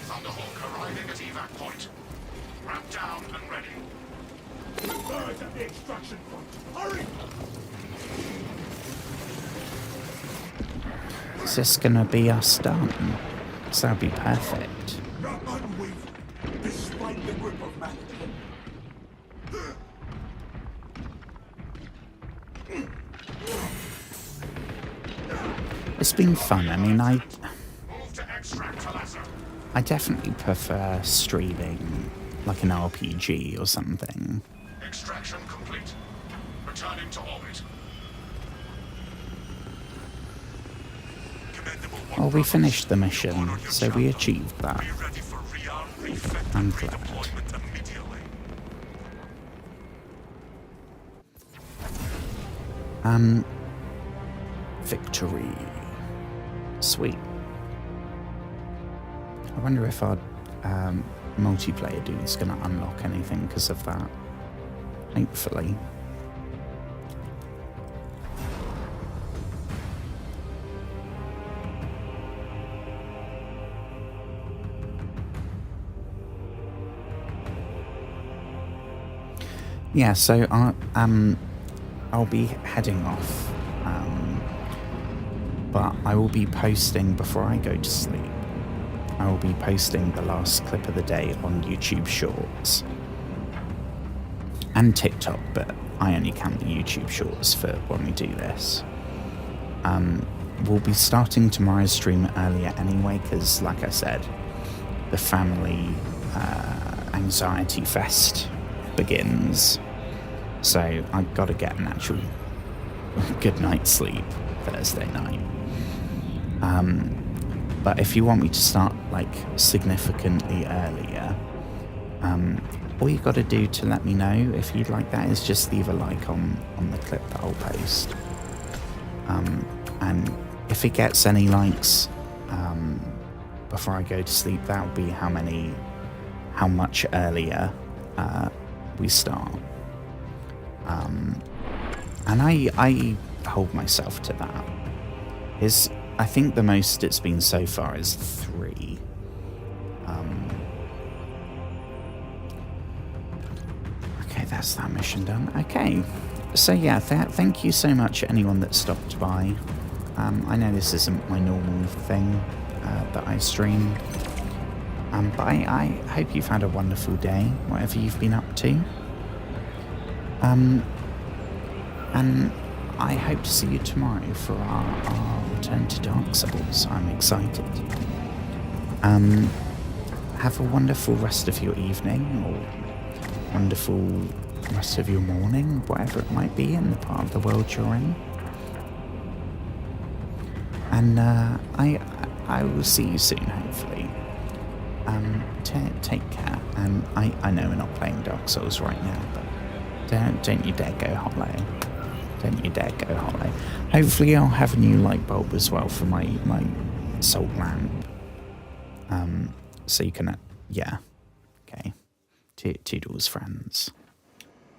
Thunderhawk arriving at evac point. Ramp down and ready. Birds at the extraction point. Hurry! Is this gonna be us done? So that'd be perfect. Not unwavering, despite the grip of malady. It's been fun. I mean, Move to extract Talassa. I definitely prefer streaming like an RPG or something. Extraction complete. Returning to orbit. Commendable one. Well, we finished the mission, so we achieved that. Be ready for rearm, refit, I'm and glad. redeployment immediately. Victory. Sweet. I wonder if our multiplayer dude's gonna unlock anything because of that. Hopefully. Yeah, so I'll be heading off, but I will be posting before I go to sleep. I will be posting the last clip of the day on YouTube Shorts and TikTok, but I only count the YouTube Shorts for when we do this. We'll be starting tomorrow's stream earlier anyway, because like I said, the family anxiety fest begins. So I've got to get an actual good night's sleep Thursday night. But if you want me to start like significantly earlier, all you got to do to let me know if you'd like that is just leave a like on the clip that I'll post. And if it gets any likes before I go to sleep, that'll be how much earlier we start. And I hold myself to that. I think the most it's been so far is 3. Okay, that's that mission done. Okay, so yeah, thank you so much anyone that stopped by. I know this isn't my normal thing that I stream, but I hope you've had a wonderful day, whatever you've been up to. And I hope to see you tomorrow for our return to Dark Souls. I'm excited. Have a wonderful rest of your evening, or wonderful rest of your morning, whatever it might be in the part of the world you're in. And I will see you soon, hopefully. Take care. And I know we're not playing Dark Souls right now, but don't you dare go hollow. Don't you dare go hollow. Hopefully I'll have a new light bulb as well for my salt lamp. So you can, yeah. Okay. Toodles, friends.